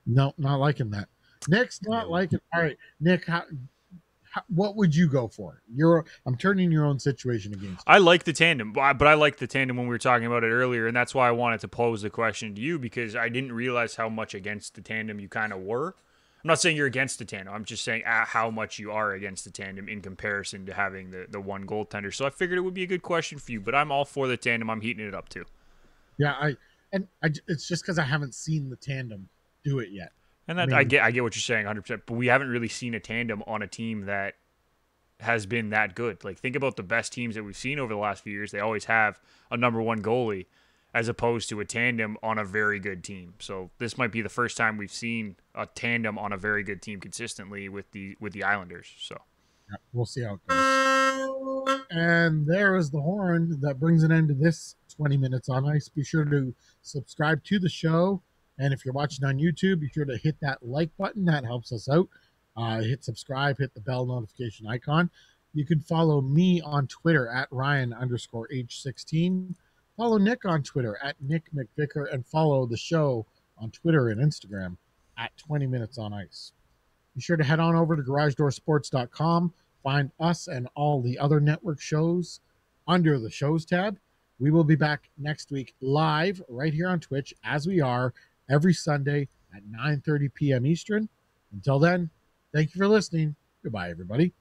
Speaker 1: No, not liking that. Nick's not liking. All right, Nick, what would you go for? I'm turning your own situation against you.
Speaker 2: I like the tandem, but I like the tandem when we were talking about it earlier, and that's why I wanted to pose the question to you, because I didn't realize how much against the tandem you kind of were. I'm not saying you're against the tandem. I'm just saying how much you are against the tandem in comparison to having the one goaltender. So I figured it would be a good question for you, but I'm all for the tandem. I'm heating it up too.
Speaker 1: Yeah, it's just because I haven't seen the tandem do it yet.
Speaker 2: And that I get what you're saying 100%, but we haven't really seen a tandem on a team that has been that good. Like, think about the best teams that we've seen over the last few years. They always have a number one goalie as opposed to a tandem on a very good team. So this might be the first time we've seen a tandem on a very good team consistently with the Islanders. So
Speaker 1: yeah, we'll see how it goes. And there is the horn that brings an end to this 20 Minutes on Ice. Be sure to subscribe to the show. And if you're watching on YouTube, be sure to hit that like button. That helps us out. Hit subscribe, hit the bell notification icon. You can follow me on Twitter at Ryan_H16. Follow Nick on Twitter at Nick McVicker, and follow the show on Twitter and Instagram at 20 Minutes on Ice. Be sure to head on over to GarageDoorSports.com. Find us and all the other network shows under the shows tab. We will be back next week live right here on Twitch, as we are every Sunday at 9:30 p.m. Eastern. Until then, thank you for listening. Goodbye, everybody.